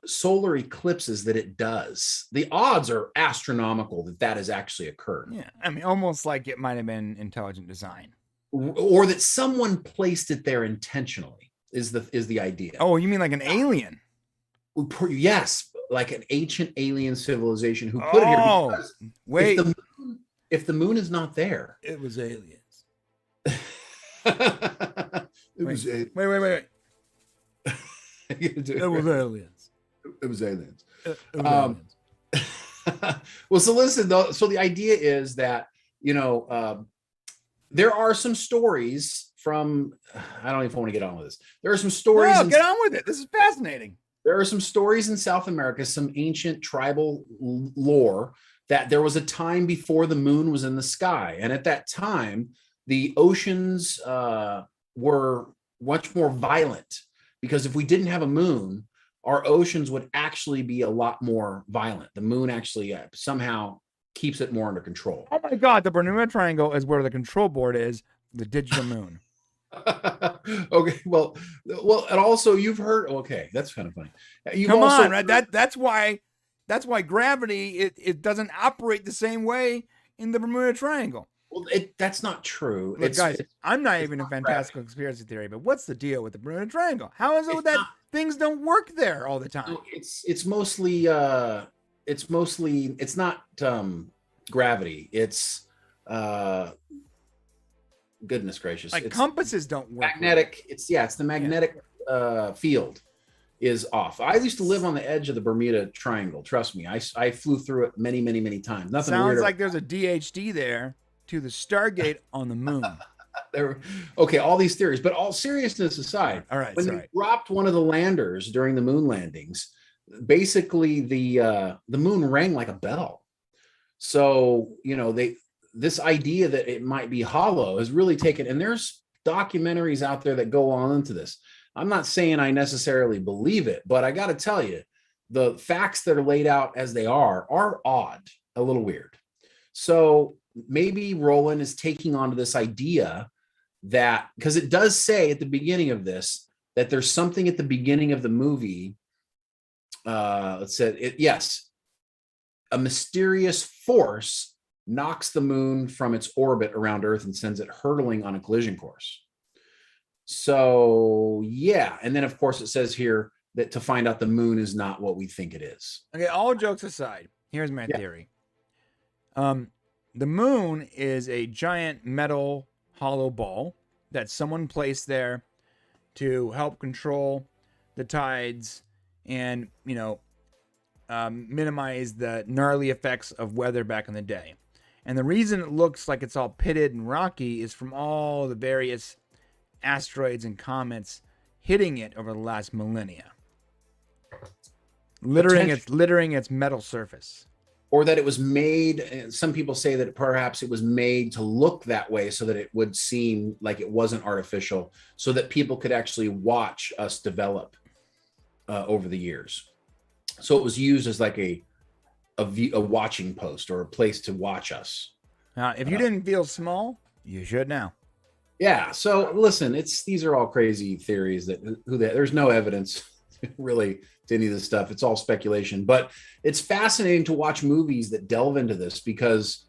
solar eclipses that it does. The odds are astronomical that has actually occurred. Yeah, I mean, almost like it might have been intelligent design, or that someone placed it there intentionally is the idea. Oh, you mean like an alien? Yes, like an ancient alien civilization who put it here. Because wait, if the moon is not there, it was aliens. Wait. It was aliens. It was aliens. Aliens. Well, so listen, though. So the idea is that, there are some stories from, I don't even want to get on with this. There are some stories. No, get on with it. This is fascinating. There are some stories in South America, some ancient tribal lore, that there was a time before the moon was in the sky. And at that time, the oceans were much more violent, because if we didn't have a moon, our oceans would actually be a lot more violent. The moon actually somehow keeps it more under control. Oh my God, the Bermuda Triangle is where the control board is, the digital moon. Okay, well, and also you've heard. Okay, that's kind of funny. Come on, right? That's why gravity it doesn't operate the same way in the Bermuda Triangle. Well, that's not true. Look, guys, I'm not even a fantastical conspiracy theory, but what's the deal with the Bermuda Triangle? How is it that things don't work there all the time? It's mostly it's not gravity. It's goodness gracious. Like compasses don't work. Magnetic. It's the magnetic field is off. I used to live on the edge of the Bermuda Triangle. Trust me, I flew through it many times. Nothing sounds weird. Like there's a DHD there to the Stargate on the moon. Okay, all these theories, but all seriousness aside, all right, when they dropped one of the landers during the moon landings, basically the moon rang like a bell. So this idea that it might be hollow is really taken, and there's documentaries out there that go on into this. I'm not saying I necessarily believe it, but I got to tell you, the facts that are laid out as they are odd, a little weird. So maybe Roland is taking on to this idea that, because it does say at the beginning of this that there's something at the beginning of the movie. Yes, a mysterious force knocks the moon from its orbit around Earth and sends it hurtling on a collision course. So yeah, and then of course it says here that to find out the moon is not what we think it is. Okay, all jokes aside, here's my theory. The moon is a giant metal hollow ball that someone placed there to help control the tides and, minimize the gnarly effects of weather back in the day. And the reason it looks like it's all pitted and rocky is from all the various asteroids and comets hitting it over the last millennia, littering its metal surface. Or that it was made, some people say that perhaps it was made to look that way so that it would seem like it wasn't artificial, so that people could actually watch us develop over the years. So it was used as like a watching post or a place to watch us. If you didn't feel small, you should now. Yeah. So listen, these are all crazy theories there's no evidence really to any of this stuff. It's all speculation, but it's fascinating to watch movies that delve into this because,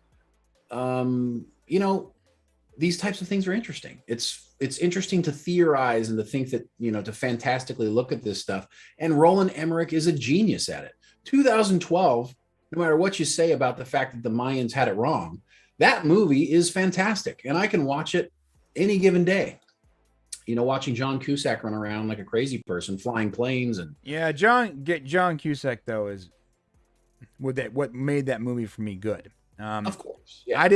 these types of things are interesting. It's interesting to theorize and to think that, to fantastically look at this stuff. And Roland Emmerich is a genius at it. 2012, no matter what you say about the fact that the Mayans had it wrong, that movie is fantastic. And I can watch it any given day. Watching John Cusack run around like a crazy person, flying planes and John Cusack though is what made that movie for me good. Of course, yeah.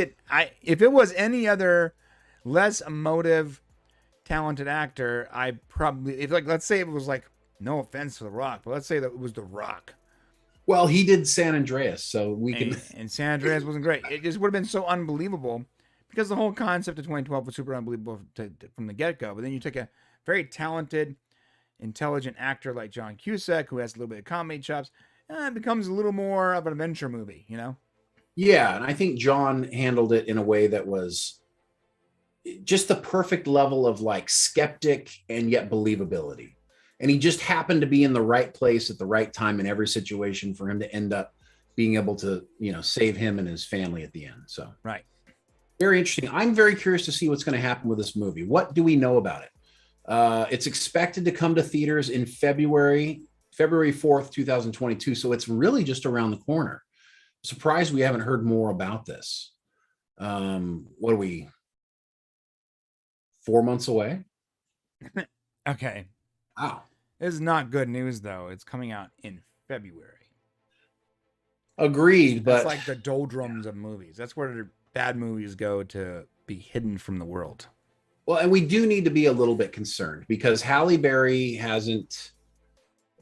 If it was any other less emotive, talented actor, I probably let's say it was like, no offense to The Rock, but let's say that it was The Rock. Well, he did San Andreas, so and San Andreas wasn't great. It just would have been so unbelievable. Because the whole concept of 2012 was super unbelievable from the get-go. But then you take a very talented, intelligent actor like John Cusack, who has a little bit of comedy chops, and it becomes a little more of an adventure movie, Yeah, and I think John handled it in a way that was just the perfect level of like skeptic and yet believability. And he just happened to be in the right place at the right time in every situation for him to end up being able to, save him and his family at the end. So Right. very interesting. I'm very curious to see what's going to happen with this movie. What do we know about it? It's expected to come to theaters in February 4th, 2022. So it's really just around the corner. Surprised we haven't heard more about this. What are we? 4 months away? Okay. Wow. This is not good news, though. It's coming out in February. Agreed, but it's like the doldrums of movies. That's where the bad movies go to be hidden from the world. Well, and we do need to be a little bit concerned because Halle Berry hasn't.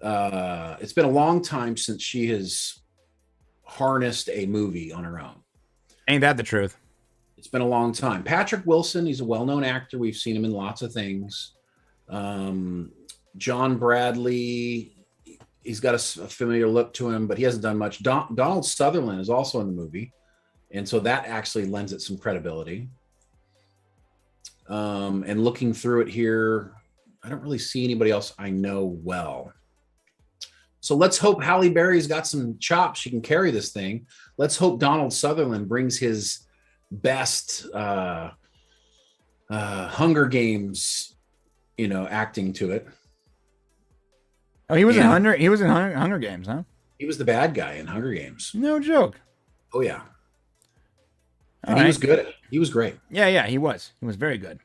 It's been a long time since she has harnessed a movie on her own. Ain't that the truth? It's been a long time. Patrick Wilson, he's a well-known actor. We've seen him in lots of things. John Bradley, he's got a familiar look to him, but he hasn't done much. Donald Sutherland is also in the movie, and so that actually lends it some credibility. And looking through it here, I don't really see anybody else I know well. So let's hope Halle Berry's got some chops. She can carry this thing. Let's hope Donald Sutherland brings his best Hunger Games, acting to it. Oh, he was in Hunger Games, huh? He was the bad guy in Hunger Games. No joke. Oh yeah. And he was good. He was great. Yeah, he was. He was very good.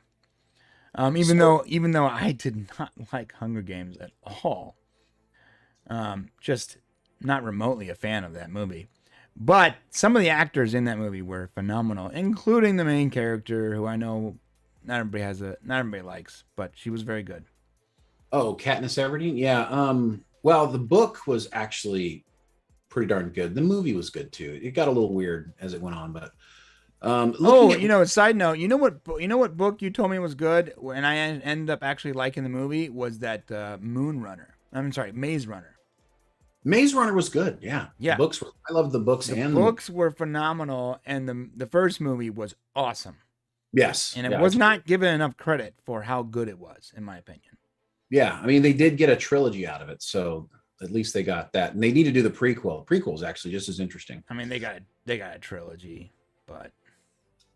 Even though I did not like Hunger Games at all. Just not remotely a fan of that movie. But some of the actors in that movie were phenomenal, including the main character, who I know not everybody likes, but she was very good. Oh, Katniss Everdeen? Yeah. Well, the book was actually pretty darn good. The movie was good too. It got a little weird as it went on, but side note, you know what book you told me was good, and I ended up actually liking the movie, was that Maze Runner. Maze Runner was good. Yeah. Yeah. I loved the books. The books were phenomenal, and the first movie was awesome. Yes. And it was not given enough credit for how good it was, in my opinion. Yeah. I mean, they did get a trilogy out of it, so at least they got that. And they need to do the prequel. Prequel is actually just as interesting. I mean, they got a trilogy, but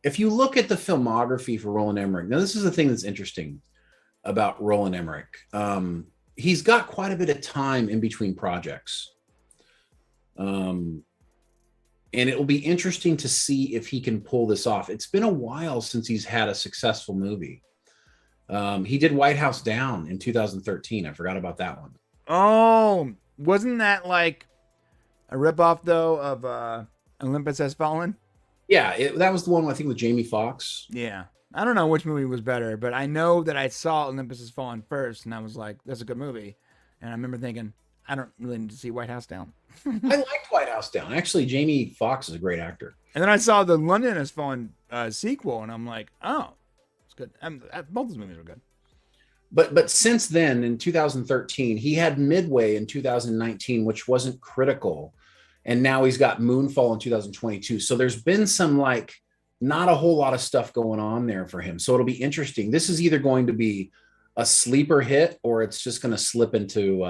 if you look at the filmography for Roland Emmerich, now this is the thing that's interesting about Roland Emmerich. He's got quite a bit of time in between projects. And it will be interesting to see if he can pull this off. It's been a while since he's had a successful movie. He did White House Down in 2013. I forgot about that one. Oh, wasn't that like a ripoff though of Olympus Has Fallen? Yeah, that was the one I think with Jamie Foxx. Yeah. I don't know which movie was better, but I know that I saw Olympus Has Fallen first, and I was like, that's a good movie. And I remember thinking, I don't really need to see White House Down. I liked White House Down. Actually, Jamie Foxx is a great actor. And then I saw the London Has Fallen sequel, and I'm like, oh, it's good. Both those movies were good. But since then, in 2013, he had Midway in 2019, which wasn't critical. And now he's got Moonfall in 2022. So there's been some not a whole lot of stuff going on there for him. So it'll be interesting. This is either going to be a sleeper hit or it's just going to slip into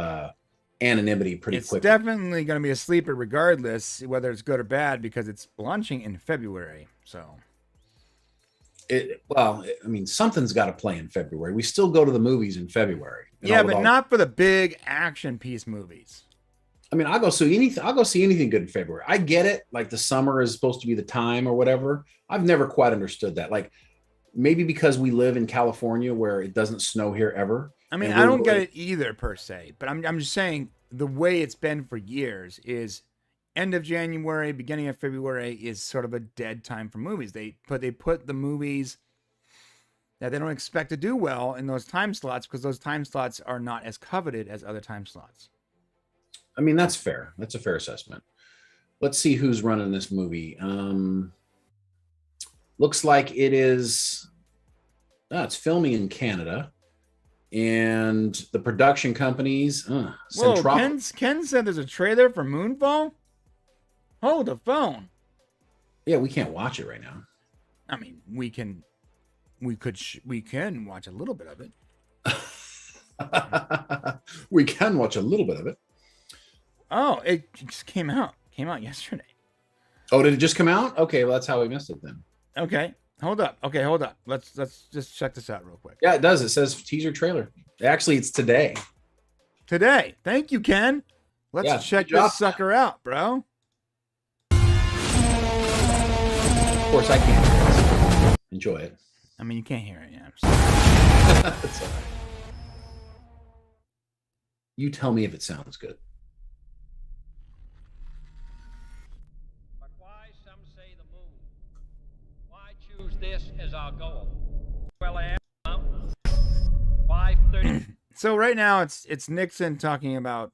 anonymity pretty quickly. It's definitely going to be a sleeper regardless, whether it's good or bad, because it's launching in February. So, something's got to play in February. We still go to the movies in February. Yeah, but not for the big action piece movies. I mean, I'll go see anything good in February. I get it. Like the summer is supposed to be the time or whatever. I've never quite understood that. Like maybe because we live in California where it doesn't snow here ever. I mean, I don't get it either per se, but I'm just saying the way it's been for years is end of January, beginning of February is sort of a dead time for movies. They put the movies that they don't expect to do well in those time slots because those time slots are not as coveted as other time slots. I mean, that's fair. That's a fair assessment. Let's see who's running this movie. Looks like it is. It's filming in Canada, and the production companies. Whoa, Ken said there's a trailer for Moonfall. Hold the phone. Yeah, we can't watch it right now. I mean, we can watch a little bit of it. We can watch a little bit of it. Oh, it just came out. Came out yesterday. Oh, did it just come out? Okay, well, that's how we missed it then. Okay, hold up. Okay, hold up. Let's just check this out real quick. Yeah, it does. It says teaser trailer. Actually, it's today. Today. Thank you, Ken. Let's check this sucker out, bro. Of course, I can't. Enjoy it. I mean, you can't hear it. Yeah. That's all right. You tell me if it sounds good. But why, some say the moon? Why choose this as our goal? Well, I am 5:30. So right now it's Nixon talking about.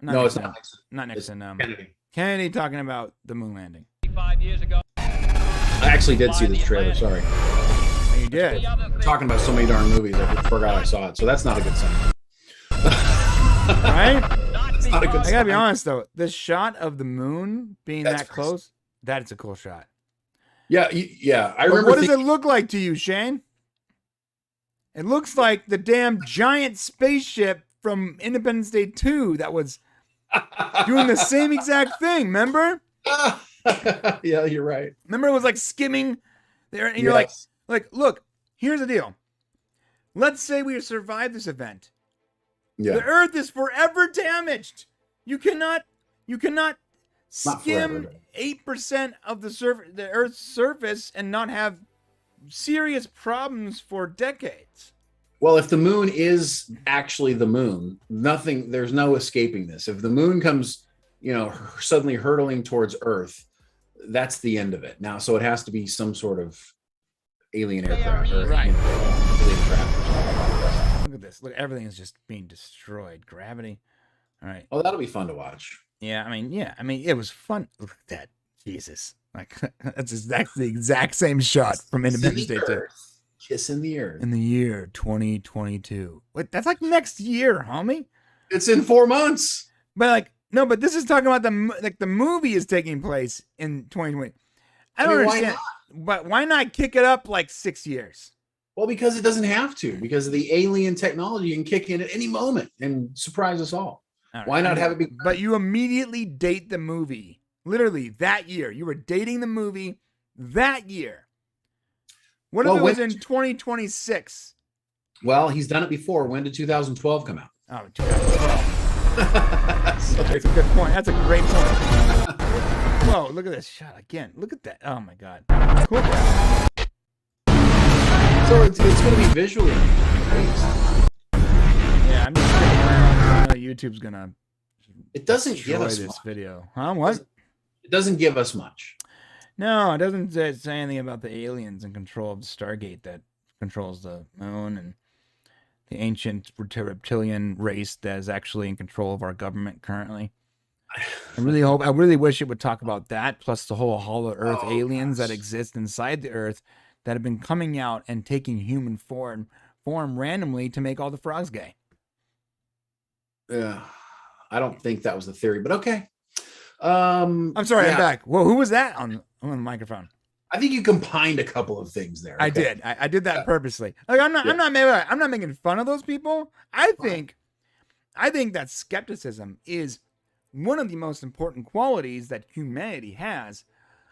No, it's not Nixon. Not Nixon. Kennedy. Kennedy talking about the moon landing. 5 years ago. I actually did see this trailer. Sorry. Oh, you did. We're talking about so many darn movies. I forgot I saw it. So that's not a good sign. Right? That's not a good sign. I gotta be honest though, the shot of the moon being That's that close, that's a cool shot. Yeah, yeah. I But remember. what does it look like to you, Shane? It looks like the damn giant spaceship from Independence Day 2 that was doing the same exact thing. Remember? Yeah, you're right. Remember, it was like skimming there, and you're like, look. Here's the deal. Let's say we survive this event. Yeah. The Earth is forever damaged. You cannot skim 8% of the Earth's surface and not have serious problems for decades. Well, if the moon is actually the moon, there's no escaping this. If the moon comes, suddenly hurtling towards Earth, that's the end of it. Now, so it has to be some sort of alien aircraft, or right? Alien craft. Look at this. Look, everything is just being destroyed. Gravity. All right. Oh, that'll be fun to watch. Yeah, I mean, it was fun. Look at that. Jesus. Like, that's the exact same shot from Independence Day 2. Kissing the Earth. In the year 2022. Wait, that's like next year, homie. It's in 4 months. But but this is talking about the movie is taking place in 2020. I don't understand. But why not kick it up like 6 years? Well, because it doesn't have to. Because of the alien technology can kick in at any moment and surprise us all. Right. Why not have it be? But you immediately date the movie. Literally that year. You were dating the movie that year. What if it was in 2026? Well, he's done it before. When did 2012 come out? Oh, 2012. That's a good point. That's a great point. Whoa, look at this shot again. Look at that. Oh, my God. Cool. So it's going to be visually amazing. Yeah, I'm just kidding around. I know YouTube's going to give us this much. video. Huh? What? It doesn't give us much. No, it doesn't say anything about the aliens in control of the Stargate that controls the moon and the ancient reptilian race that is actually in control of our government currently. I really wish it would talk about that, plus the whole hollow Earth aliens that exist inside the Earth that have been coming out and taking human form randomly to make all the frogs gay. Yeah, I don't think that was the theory, but okay. I'm sorry, I'm back. Whoa, who was that on the microphone? I think you combined a couple of things there. Okay? I did. I did that purposely. Like I'm not making fun of those people. I think that skepticism is one of the most important qualities that humanity has.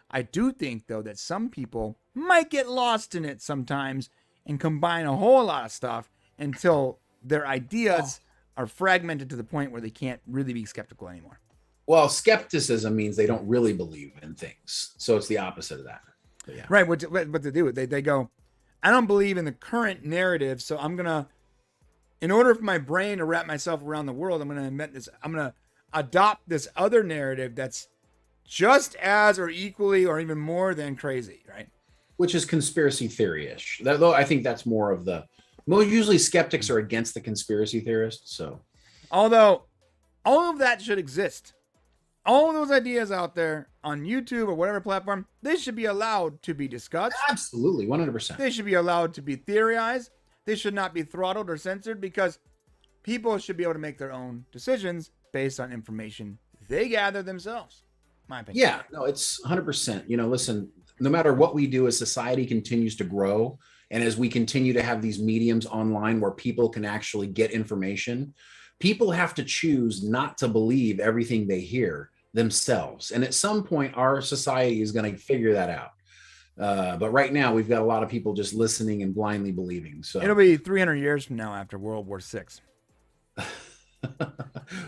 I do think though that some people might get lost in it sometimes and combine a whole lot of stuff until their ideas are fragmented to the point where they can't really be skeptical anymore. Well, skepticism means they don't really believe in things. So it's the opposite of that. But yeah. Right. What to do? They go, I don't believe in the current narrative. So I'm going to, in order for my brain to wrap myself around the world, I'm going to invent this. I'm going to adopt this other narrative that's just as or equally or even more than crazy. Right. Which is conspiracy theory-ish. Though I think that's more of usually skeptics are against the conspiracy theorists. So although all of that should exist. All of those ideas out there on YouTube or whatever platform, they should be allowed to be discussed. Absolutely, 100%. They should be allowed to be theorized. They should not be throttled or censored because people should be able to make their own decisions based on information they gather themselves. My opinion. Yeah, no, it's 100%. Listen, no matter what we do as society continues to grow, And as we continue to have these mediums online where people can actually get information, people have to choose not to believe everything they hear themselves. And at some point, our society is going to figure that out. But right now, we've got a lot of people just listening and blindly believing. So it'll be 300 years from now after World War VI.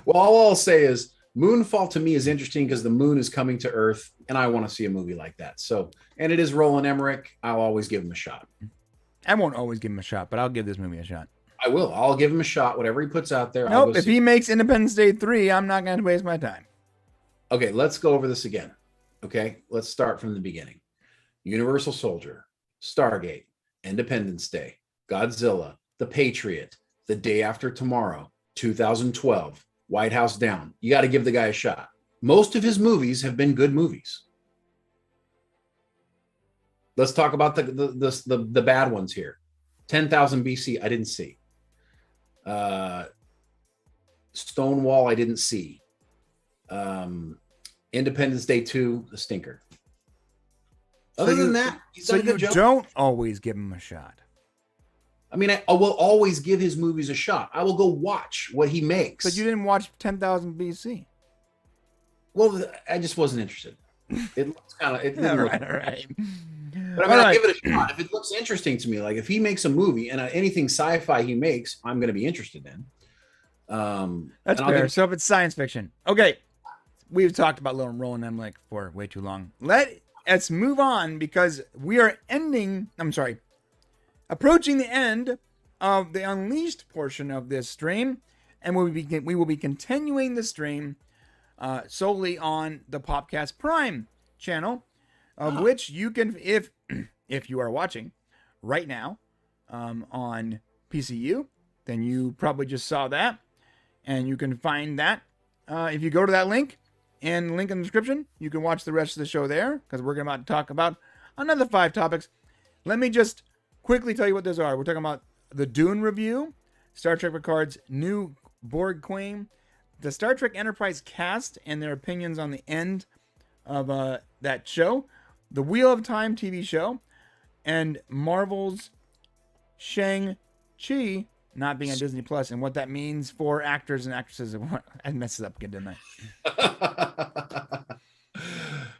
Well, all I'll say is Moonfall to me is interesting because the moon is coming to Earth, and I want to see a movie like that. So, and it is Roland Emmerich. I'll always give him a shot. I won't always give him a shot, but I'll give this movie a shot. I will. I'll give him a shot. Whatever he puts out there. Nope. If he makes Independence Day 3, I'm not going to waste my time. Okay, let's go over this again. Okay, let's start from the beginning. Universal Soldier, Stargate, Independence Day, Godzilla, The Patriot, The Day After Tomorrow, 2012, White House Down. You got to give the guy a shot. Most of his movies have been good movies. Let's talk about the bad ones here. 10,000 BC, I didn't see. Stonewall, I didn't see. Independence Day 2, a stinker. Other than that, he's done a good job. Don't always give him a shot. I mean, I will always give his movies a shot. I will go watch what he makes. But you didn't watch 10,000 BC. Well, I just wasn't interested. It looks kind of. All right. But I mean, I'll give it a shot. If it looks interesting to me, like if he makes a movie and anything sci-fi he makes, I'm going to be interested in. That's fair. So if it's science fiction. Okay. We've talked about Roland Emmerich for way too long. Let's move on because we are approaching the end of the Unleashed portion of this stream, and we will be continuing the stream solely on the Popcast Prime channel, of which you can, if you are watching right now on PCU, then you probably just saw that, and you can find that if you go to that link. And link in the description, you can watch the rest of the show there, because we're about to talk about another 5 topics. Let me just quickly tell you what those are. We're talking about the Dune review, Star Trek Picard's new Borg Queen, the Star Trek Enterprise cast and their opinions on the end of that show, the Wheel of Time TV show, and Marvel's Shang-Chi not being on Disney Plus and what that means for actors and actresses. I messed it up again, didn't I?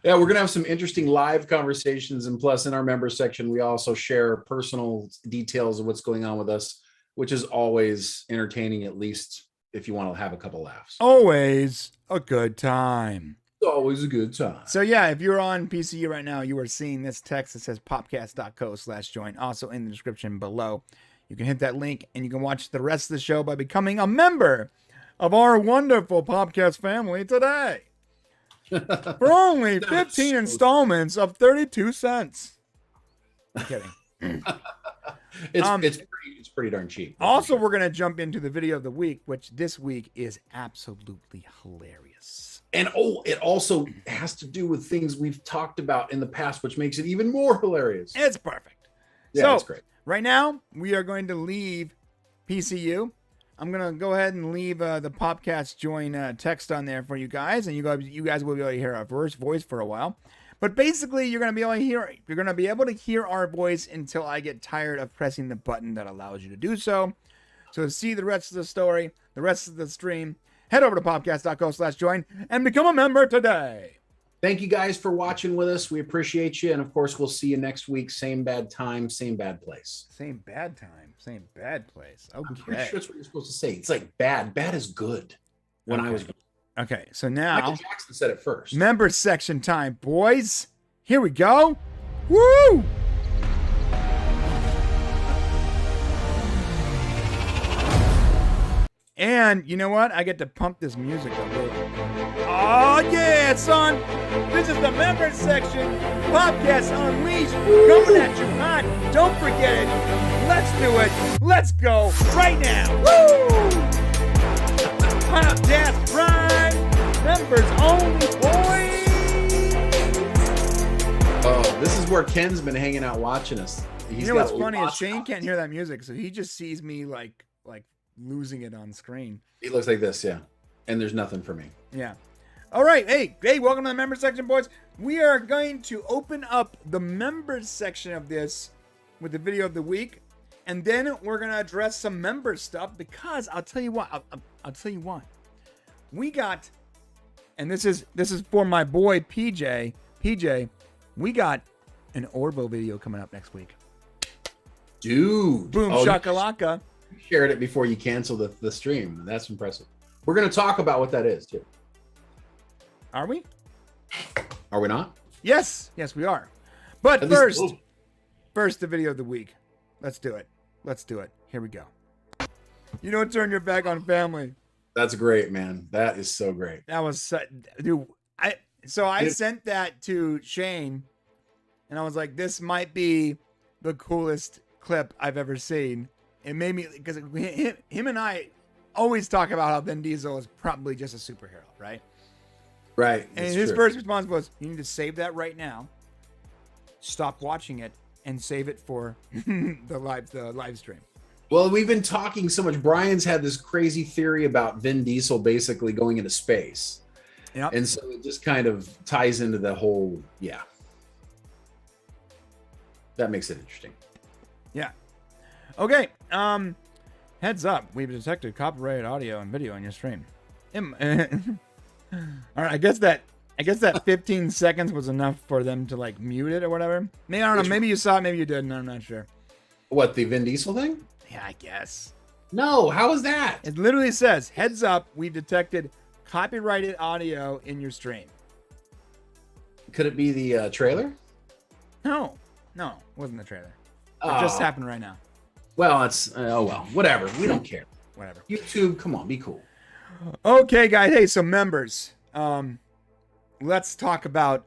Yeah, we're going to have some interesting live conversations. And plus, in our members section, we also share personal details of what's going on with us, which is always entertaining, at least if you want to have a couple laughs. Always a good time. It's always a good time. So yeah, if you're on PCU right now, you are seeing this text that says popcast.co/join, also in the description below. You can hit that link and you can watch the rest of the show by becoming a member of our wonderful Popcast family today. For only 15 installments of 32 cents. I'm kidding. It's pretty darn cheap. Also, we're going to jump into the video of the week, which this week is absolutely hilarious. And it also has to do with things we've talked about in the past, which makes it even more hilarious. It's perfect. Yeah, it's great. Right now, we are going to leave PCU. I'm going to go ahead and leave the Popcast join text on there for you guys, and you guys will be able to hear our voice for a while. But basically, you're going to be able to hear our voice until I get tired of pressing the button that allows you to do so. So to see the rest of the story, the rest of the stream, head over to popcast.co/join and become a member today. Thank you guys for watching with us. We appreciate you. And of course, we'll see you next week. Same bad time, same bad place. Same bad time, same bad place. Okay. I'm pretty sure that's what you're supposed to say. It's like bad. Bad is good. I was. Okay. So now. Michael Jackson said it first. Member section time, boys. Here we go. Woo! And you know what? I get to pump this music a little. Oh, yeah, son. This is the members section. Popcast Unleashed. Coming at you hot. Don't forget it. Let's do it. Let's go right now. Woo! Popcast Prime. Members only, boys. Oh, this is where Ken's been hanging out watching us. You know what's funny is Shane can't hear that music, so he just sees me like losing it on screen. He looks like this, yeah. And there's nothing for me. Yeah. All right. Hey, welcome to the members section, boys. We are going to open up the members section of this with the video of the week, and then we're gonna address some member stuff because I'll tell you what. I'll tell you what. We got, and this is for my boy PJ. PJ, we got an Orbo video coming up next week. Dude. Boom shakalaka. You shared it before you canceled the stream. That's impressive. We're going to talk about what that is, too. Are we? Are we not? Yes, we are. But At first, the video of the week. Let's do it. Here we go. You don't turn your back on family. That's great, man. That is so great. That was, dude. I sent that to Shane, and I was like, "This might be the coolest clip I've ever seen." It made me, because him and I always talk about how Vin Diesel is probably just a superhero, right? Right. And his first response was, "You need to save that right now. Stop watching it and save it for the live stream." Well, we've been talking so much. Brian's had this crazy theory about Vin Diesel basically going into space. Yep. And so it just kind of ties into the whole, yeah. That makes it interesting. Yeah. Okay. Heads up. We've detected copyrighted audio and video on your stream. All right. I guess that 15 seconds was enough for them to like mute it or whatever. Maybe, I don't know. Maybe you saw it. Maybe you didn't. I'm not sure. What, the Vin Diesel thing? Yeah, I guess. No. How is that? It literally says, "Heads up. We've detected copyrighted audio in your stream." Could it be the trailer? No, it wasn't the trailer. It just happened right now. Well, it's whatever. We don't care. Whatever. YouTube, come on, be cool. Okay, guys. Hey, so members, let's talk about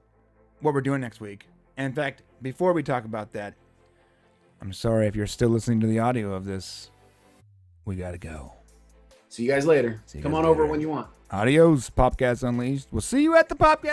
what we're doing next week. And in fact, before we talk about that, I'm sorry if you're still listening to the audio of this. We gotta go. See you guys later. Come on over when you want. Adios, Popcast Unleashed. We'll see you at the Popcast.